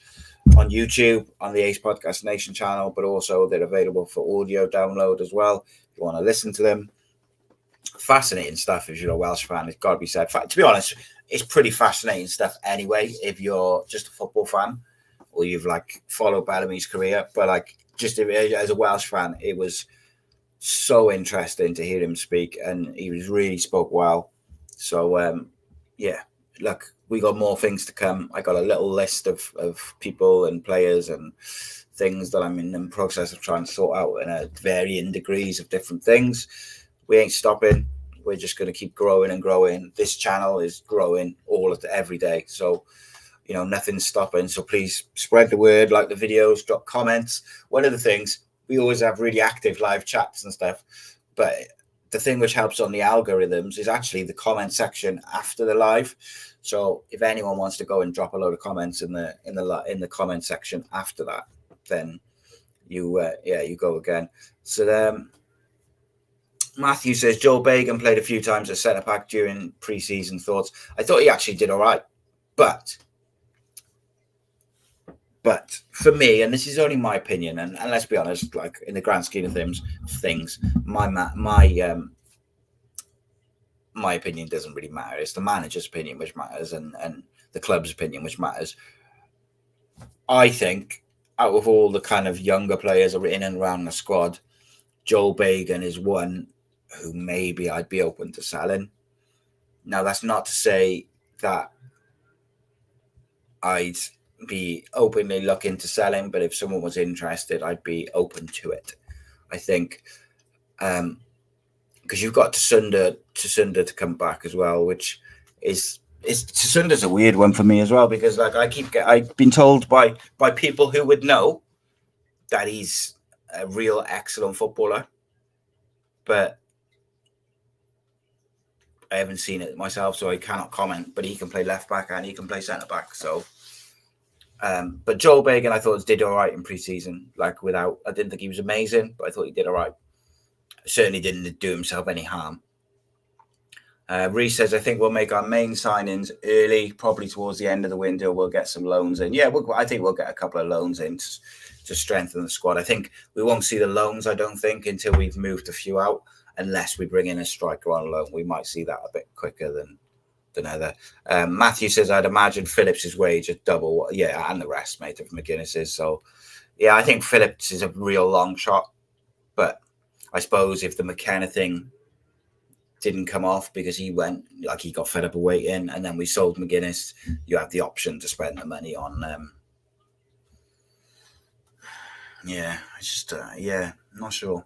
on YouTube on the Ace Podcast Nation channel, but also they're available for audio download as well. If you want to listen to them. Fascinating stuff if you're a Welsh fan, it's got to be said. To be honest, it's pretty fascinating stuff anyway if you're just a football fan or you've like followed Bellamy's career. But like, just as a Welsh fan, it was so interesting to hear him speak, and he was really spoke well. So yeah, look, we got more things to come. I got a little list of people and players and things that I'm in the process of trying to sort out in a varying degrees of different things. We ain't stopping. We're just going to keep growing and growing. This channel is growing every day. So, nothing's stopping. So please spread the word, like the videos, drop comments. One of the things, we always have really active live chats and stuff, but the thing which helps on the algorithms is actually the comment section after the live. So if anyone wants to go and drop a load of comments in the comment section after that, then you go again. So Matthew says Joe Bagan played a few times at centre back during pre-season. Thoughts? I thought he actually did all right, but for me, and this is only my opinion, and let's be honest, like in the grand scheme of things, my opinion doesn't really matter. It's the manager's opinion which matters, and the club's opinion which matters. I think out of all the kind of younger players in and around the squad, Joel Bagan is one who maybe I'd be open to selling. Now, that's not to say that I'd be openly looking to sell him, but if someone was interested, I'd be open to it. I think because you've got Tsunda to come back as well, which is Tsunda's a weird one for me as well, because like I've been told by people who would know that he's a real excellent footballer, but I haven't seen it myself, so I cannot comment. But he can play left back and he can play centre back. So, but Joel Bagan, I thought did all right in pre-season. I didn't think he was amazing, but I thought he did all right. Certainly didn't do himself any harm. Reece says, I think we'll make our main signings early, probably towards the end of the window. We'll get some loans in. Yeah, I think we'll get a couple of loans in to strengthen the squad. I think we won't see the loans, I don't think, until we've moved a few out, unless we bring in a striker on loan. We might see that a bit quicker than other. Matthew says, I'd imagine Phillips' wage at double. Yeah, and the rest, mate, of McGuinness's. So, yeah, I think Phillips is a real long shot. But I suppose if the McKenna thing didn't come off because he got fed up of waiting, and then we sold McGuinness, you have the option to spend the money on not sure.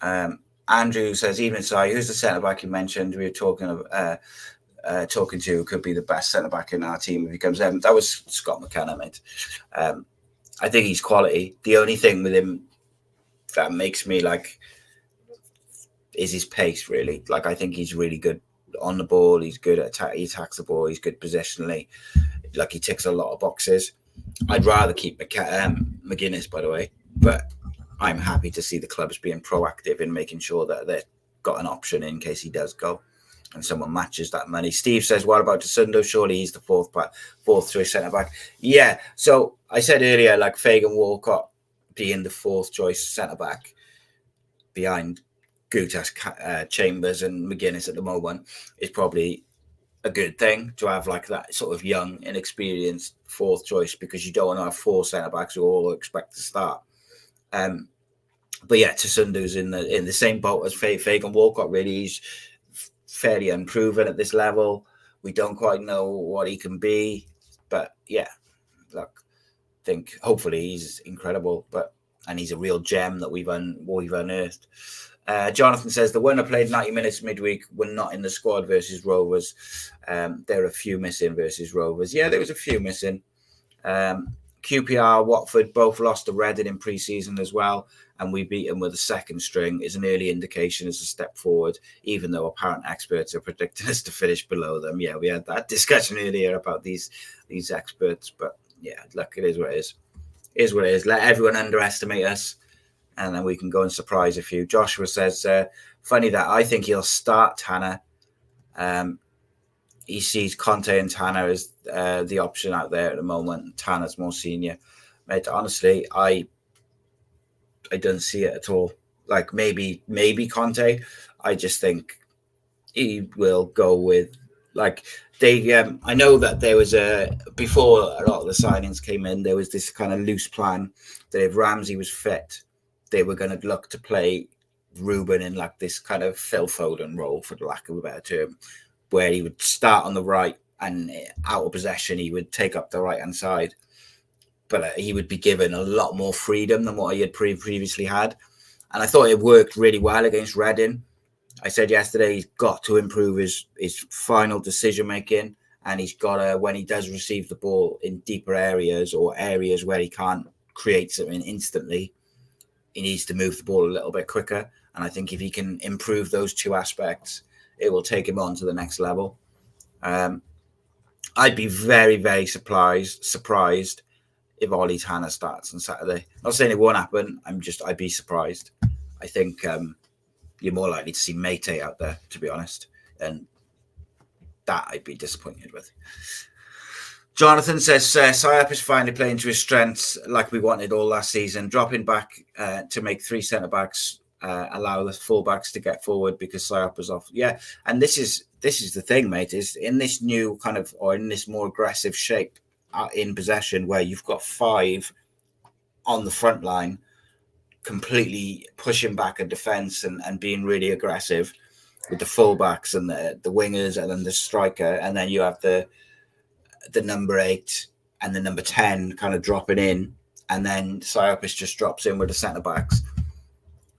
Andrew says, even so, who's the centre back you mentioned we were talking to could be the best centre back in our team if he comes in? That was Scott McKenna, mate. I think he's quality. The only thing with him that makes me is his pace, really. I think he's really good on the ball. He's good at he attacks the ball. He's good positionally. He ticks a lot of boxes. I'd rather keep McGuinness, by the way, but I'm happy to see the clubs being proactive in making sure that they've got an option in case he does go and someone matches that money. Steve says, what about Tsundo? Surely he's the fourth choice centre back. Yeah. So I said earlier, Fagan Walcott being the fourth choice centre back behind Gutas, Chambers and McGuinness at the moment is probably a good thing to have that sort of young, inexperienced fourth choice, because you don't want to have four centre backs who all expect to start. But yeah, Tsundu's in the same boat as Fagan Walcott. Really, he's fairly unproven at this level. We don't quite know what he can be, but yeah, I think hopefully he's incredible. And he's a real gem that we've unearthed. Jonathan says the winner played 90 minutes midweek were not in the squad versus Rovers. There are a few missing versus Rovers. Yeah, there was a few missing. QPR, Watford both lost to Reading in pre-season as well, and we beat them with a second string. Is an early indication as a step forward, even though apparent experts are predicting us to finish below them. Yeah, we had that discussion earlier about these experts, but yeah, look, it is what it is. It is what it is. Let everyone underestimate us, and then we can go and surprise a few. Joshua says, funny that I think he'll start Tanner. He sees Conte and Tanner as the option out there at the moment. Tanner's more senior. Mate, honestly, I don't see it at all. Maybe Conte. I just think he will go with Like they, I know that there was before a lot of the signings came in, there was this kind of loose plan that if Ramsey was fit, they were going to look to play Ruben in like this kind of Phil Foden role, for the lack of a better term, where he would start on the right and out of possession, he would take up the right hand side. But he would be given a lot more freedom than what he had previously had. And I thought it worked really well against Reading. I said yesterday he's got to improve his final decision making, and he's got to, when he does receive the ball in deeper areas or areas where he can't create something instantly, he needs to move the ball a little bit quicker. And I think if he can improve those two aspects, it will take him on to the next level. I'd be very, very surprised if Ollie's Hannah starts on Saturday. Not saying it won't happen. I'd be surprised. I think you're more likely to see Mate out there, to be honest. And that I'd be disappointed with. Jonathan says, Syop is finally playing to his strengths like we wanted all last season. Dropping back to make three centre-backs, allow the full-backs to get forward because Syop was off. Yeah, and this is the thing, mate, is in this new kind of, or in this more aggressive shape in possession where you've got five on the front line completely pushing back a defence and being really aggressive with the full-backs and the wingers and then the striker, and then you have the number 8 and the number 10 kind of dropping in, and then Syopis just drops in with the centre-backs.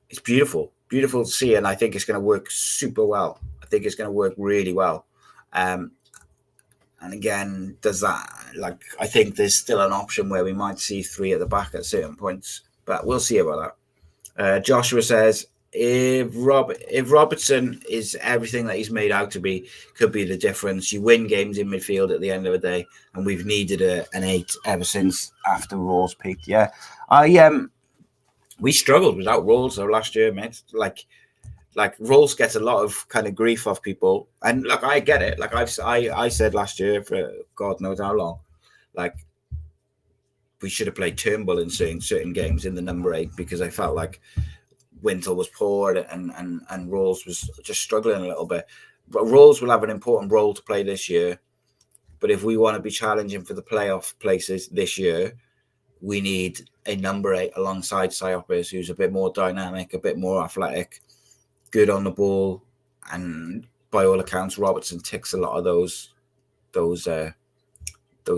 It's beautiful to see, and I think it's going to work super well. I think it's going to work really well. And again, does that, like, I think there's still an option where we might see 3 at the back at certain points, but we'll see about that. Joshua says, if Robertson is everything that he's made out to be, could be the difference. You win games in midfield at the end of the day, and we've needed an 8 ever since after Rawls peaked. Yeah, we struggled without Rawls though last year, mate. Like Rawls gets a lot of kind of grief off people, and look, I get it. Like I said last year for God knows how long, like we should have played Turnbull in certain games in the number 8 because I felt like Wintle was poor and Rawls was just struggling a little bit. But Rawls will have an important role to play this year. But if we want to be challenging for the playoff places this year, we need a number 8 alongside Syopis, who's a bit more dynamic, a bit more athletic, good on the ball, and by all accounts, Robertson ticks a lot of those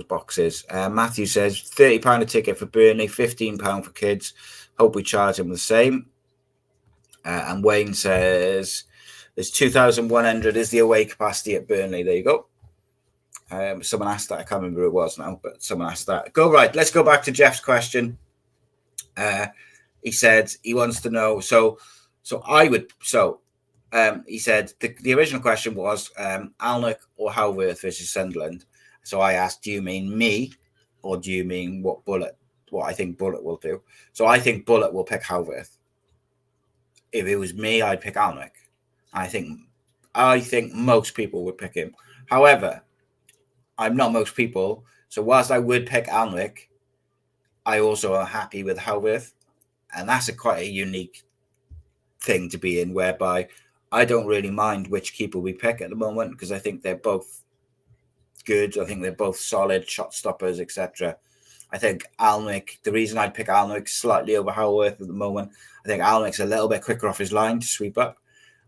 boxes. Matthew says £30 a ticket for Burnley, £15 for kids. Hope we charge him the same. And Wayne says there's 2,100 is the away capacity at Burnley. There you go. Someone asked that. I can't remember who it was now, but someone asked that. Right. Let's go back to Jeff's question. He said he wants to know. He said the original question was Alnwick or Howworth versus Sunderland. So I asked, do you mean me or do you mean what I think Bullet will do? So I think Bullet will pick Howworth. If it was me, I'd pick Alnwick. I think most people would pick him. However, I'm not most people. So whilst I would pick Alnwick, I also am happy with Howworth. And that's quite a unique thing to be in, whereby I don't really mind which keeper we pick at the moment because I think they're both good. I think they're both solid shot stoppers, etc. I think Alnwick, the reason I'd pick Alnwick slightly over Howworth at the moment, I think Alnwick's a little bit quicker off his line to sweep up,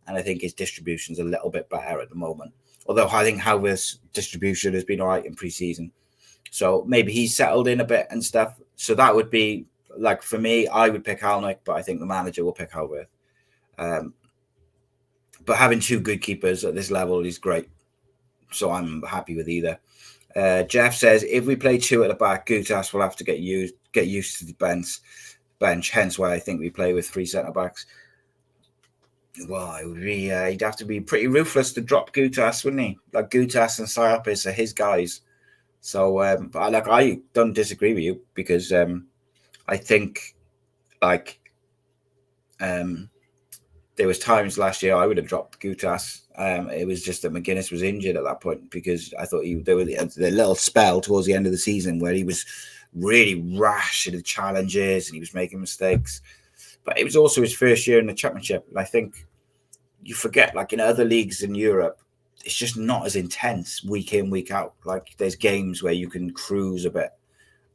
and I think his distribution's a little bit better at the moment. Although I think Howworth's distribution has been all right in pre-season. So maybe he's settled in a bit and stuff. So that would be, like, for me, I would pick Alnwick, but I think the manager will pick Howworth. But having 2 good keepers at this level is great. So I'm happy with either. Jeff says, if we play 2 at the back, Gutas will have to get used to the bench, hence why I think we play with 3 centre-backs. Well, it would be, he'd have to be pretty ruthless to drop Gutas, wouldn't he? Like, Gutas and Syopis are his guys. So, I don't disagree with you because I think, there was times last year I would have dropped Gutas. It was just that McGuinness was injured at that point because I thought there was a little spell towards the end of the season where he was really rash in the challenges and he was making mistakes. But it was also his first year in the Championship. And I think you forget, like in other leagues in Europe, it's just not as intense week in, week out. Like there's games where you can cruise a bit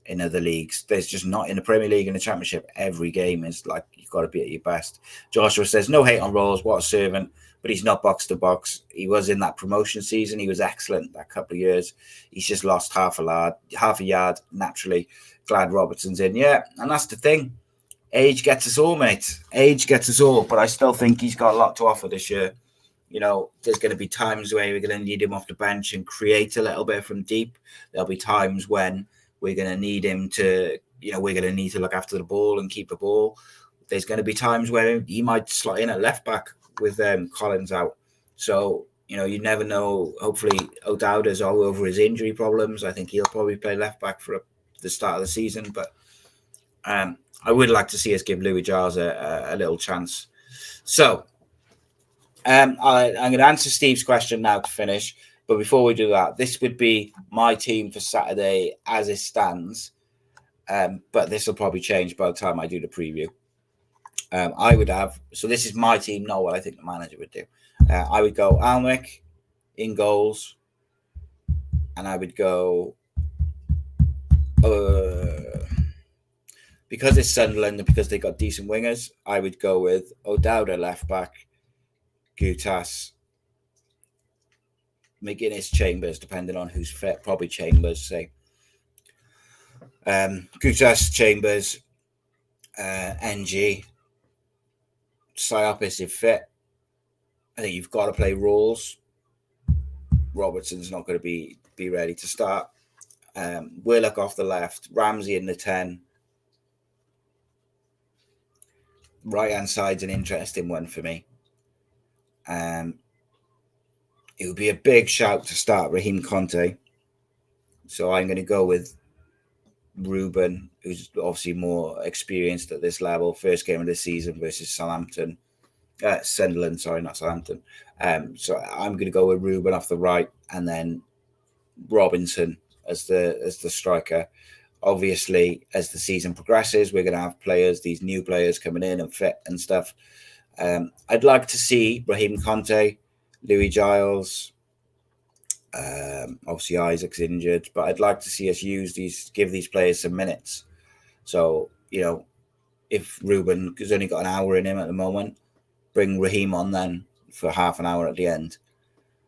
in other leagues. There's just not in the Premier League and the Championship. Every game is like you've got to be at your best. Joshua says, no hate on Rolls, what a servant, but he's not box to box. He was in that promotion season. He was excellent that couple of years. He's just lost half a yard naturally. Glad Robertson's in. Yeah, and that's the thing. Age gets us all, mate. Age gets us all, but I still think he's got a lot to offer this year. You know, there's going to be times where we're going to need him off the bench and create a little bit from deep. There'll be times when we're going to need him to, you know, we're going to need to look after the ball and keep the ball. There's going to be times where he might slot in at left back with Collins out. So, you know, you never know. Hopefully, O'Dowda's all over his injury problems. I think he'll probably play left back for the start of the season. But I would like to see us give Louis Giles a little chance. So, I'm going to answer Steve's question now to finish. But before we do that, this would be my team for Saturday as it stands. But this will probably change by the time I do the preview. I would have, so this is my team, not what I think the manager would do. I would go Alnwick in goals. And I would go, because it's Sunderland and because they got decent wingers, I would go with O'Dowda left back, Gutas, McGuinness, Chambers, depending on who's fit. Probably Chambers, say. Gutas, Chambers, NG, Siopis if fit. I think you've got to play Rawls. Robertson's not going to be ready to start. Willock off the left, Ramsey in the 10. Right-hand side's an interesting one for me. It would be a big shout to start Raheem Conte. So I'm going to go with Ruben, who's obviously more experienced at this level. First game of the season versus Sunderland, sorry, not Southampton. So I'm going to go with Ruben off the right, and then Robinson as the striker. Obviously, as the season progresses, we're going to have these new players coming in and fit and stuff. I'd like to see Raheem Conte, Louis Giles. Obviously Isaac's injured, but I'd like to see us give these players some minutes. So, you know, if Ruben has only got an hour in him at the moment, bring Raheem on then for half an hour at the end.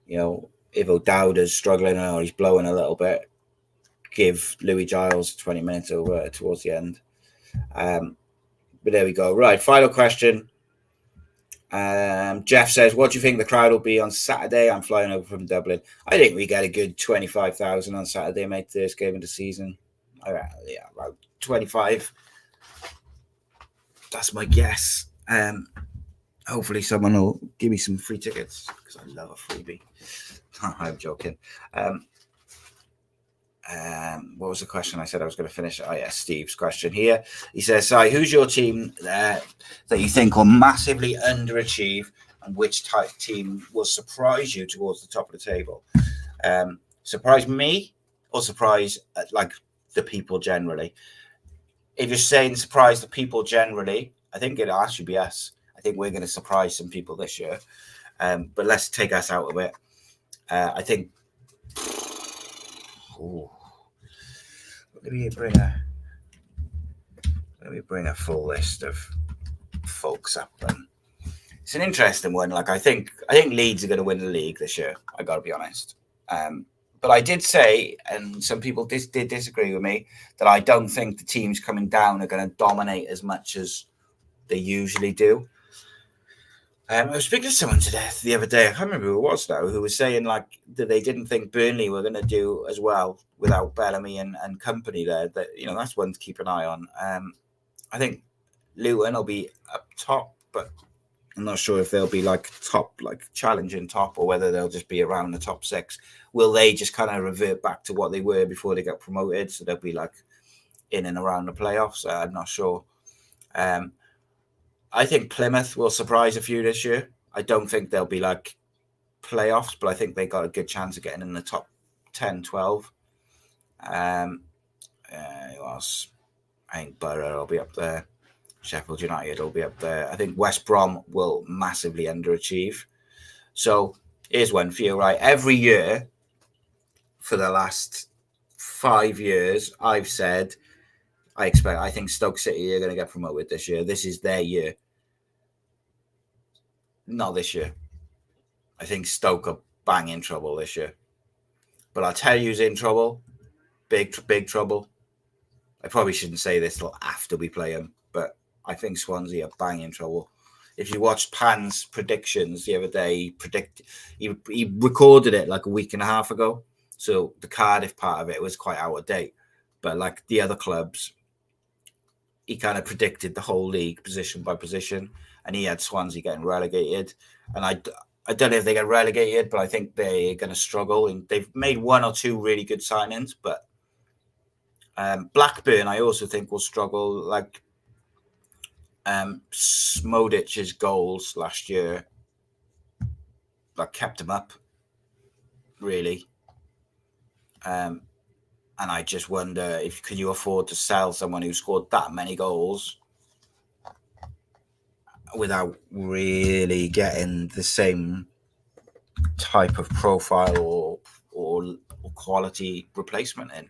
You know, if O'Dowda's struggling or he's blowing a little bit, give Louis Giles 20 minutes over towards the end. But there we go. Right, final question. Jeff says, what do you think the crowd will be on Saturday? I'm flying over from Dublin. I think we get a good 25,000 on Saturday, mate, first game of the season. Yeah, about 25. That's my guess. Hopefully someone will give me some free tickets because I love a freebie. I'm joking. What was the question I said I was going to finish? Oh, yeah, Steve's question here. He says, Si, who's your team that you think will massively underachieve, and which type of team will surprise you towards the top of the table? Surprise me or surprise like the people generally? If you're saying surprise the people generally, I think it'll actually be us. I think we're going to surprise some people this year. But let's take us out of it. I think... Ooh. Let me bring a full list of folks up. And it's an interesting one. Like I think Leeds are going to win the league this year. I got to be honest. But I did say, and some people did disagree with me, that I don't think the teams coming down are going to dominate as much as they usually do. I was speaking to someone the other day, I can't remember who it was now, who was saying like that they didn't think Burnley were going to do as well without Bellamy and company there. That, you know, that's one to keep an eye on. I think Luton will be up top, but I'm not sure if they'll be like top, like challenging top, or whether they'll just be around the top 6. Will they just kind of revert back to what they were before they got promoted? So they'll be like in and around the playoffs. I'm not sure. I think Plymouth will surprise a few this year. I don't think they'll be like playoffs, but I think they got a good chance of getting in the top 10, 12. Who else? I think Borough will be up there. Sheffield United will be up there. I think West Brom will massively underachieve. So Here's one for you, right? Every year for the last 5 years, I've said I think Stoke City are going to get promoted this year. This is their year. Not this year. I think Stoke are bang in trouble this year. But I'll tell you who's in trouble. Big trouble. I probably shouldn't say this till after we play them, but I think Swansea are bang in trouble. If you watched Pan's predictions the other day, he recorded it like a week and a half ago. So the Cardiff part of it was quite out of date. But like the other clubs, he kind of predicted the whole league position by position, and he had Swansea getting relegated. And I don't know if they get relegated, but I think they're going to struggle. And they've made 1 or 2 really good signings, but Blackburn, I also think, will struggle. Like Smodic's goals last year, like kept him up, really. And I just wonder if could you afford to sell someone who scored that many goals without really getting the same type of profile or quality replacement in.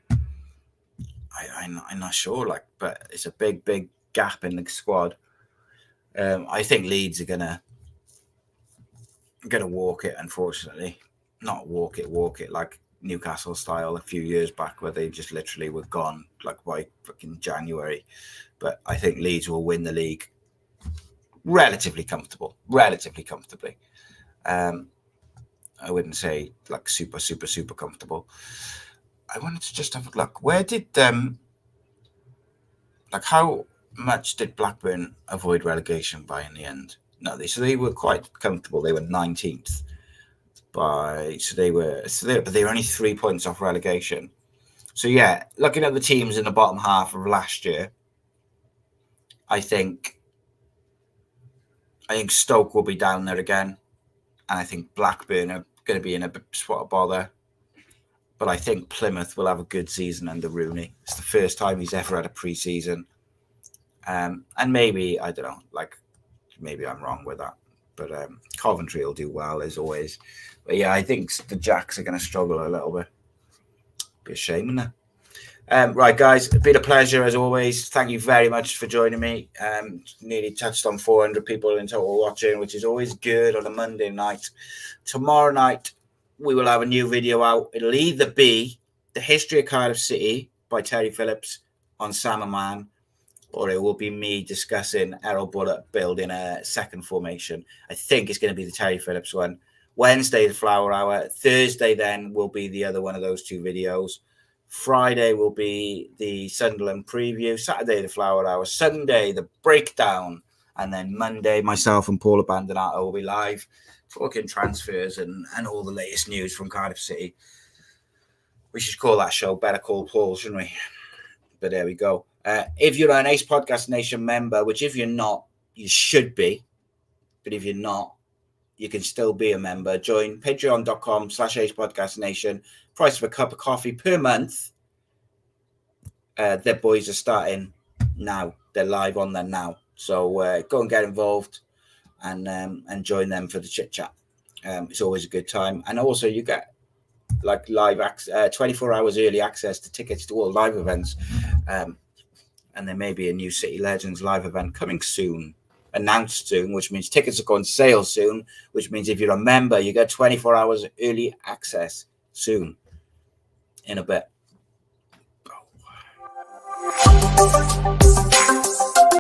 I'm not sure, like, but it's a big gap in the squad. I think Leeds are gonna walk it, unfortunately. Not walk it like Newcastle style a few years back, where they just literally were gone like by fucking January. But I think Leeds will win the league relatively comfortably. I wouldn't say like super comfortable. I wanted to just have a look. Where did like how much did Blackburn avoid relegation by in the end? No, they were quite comfortable. They were 19th but they were only 3 points off relegation. So yeah, looking at the teams in the bottom half of last year, I think Stoke will be down there again, and I think Blackburn are going to be in a spot of bother. But I think Plymouth will have a good season under Rooney. It's the first time he's ever had a pre-season. And maybe, I don't know, like maybe I'm wrong with that. But Coventry will do well, as always. But yeah, I think the Jacks are going to struggle a little bit. Be a shame, isn't it? Right, guys, it's been a pleasure as always. Thank you very much for joining me. Nearly touched on 400 people in total watching, which is always good on a Monday night. Tomorrow night, we will have a new video out. It'll either be The History of Cardiff City by Terry Phillips on Salmon, or it will be me discussing Errol Bullock building a second formation. I think it's going to be the Terry Phillips one. Wednesday, the Flower Hour. Thursday, then, will be the other one of those 2 videos. Friday will be the Sunderland preview. Saturday, the Flower Hour. Sunday, the breakdown. And then Monday, myself and Paula Bandanato will be live talking transfers and all the latest news from Cardiff City. We should call that show Better Call Paul, shouldn't we? But there we go. If you're an Ace Podcast Nation member, which if you're not, you should be. But if you're not, you can still be a member. Join patreon.com/Ace Podcast Nation. Price of a cup of coffee per month. Their boys are starting now. They're live on there now. So go and get involved and join them for the chit chat. It's always a good time. And also you get like live 24 hours early access to tickets to all live events. And there may be a new City Legends live event coming soon, announced soon, which means tickets are going sale soon, which means if you're a member, you get 24 hours early access soon. In a bit.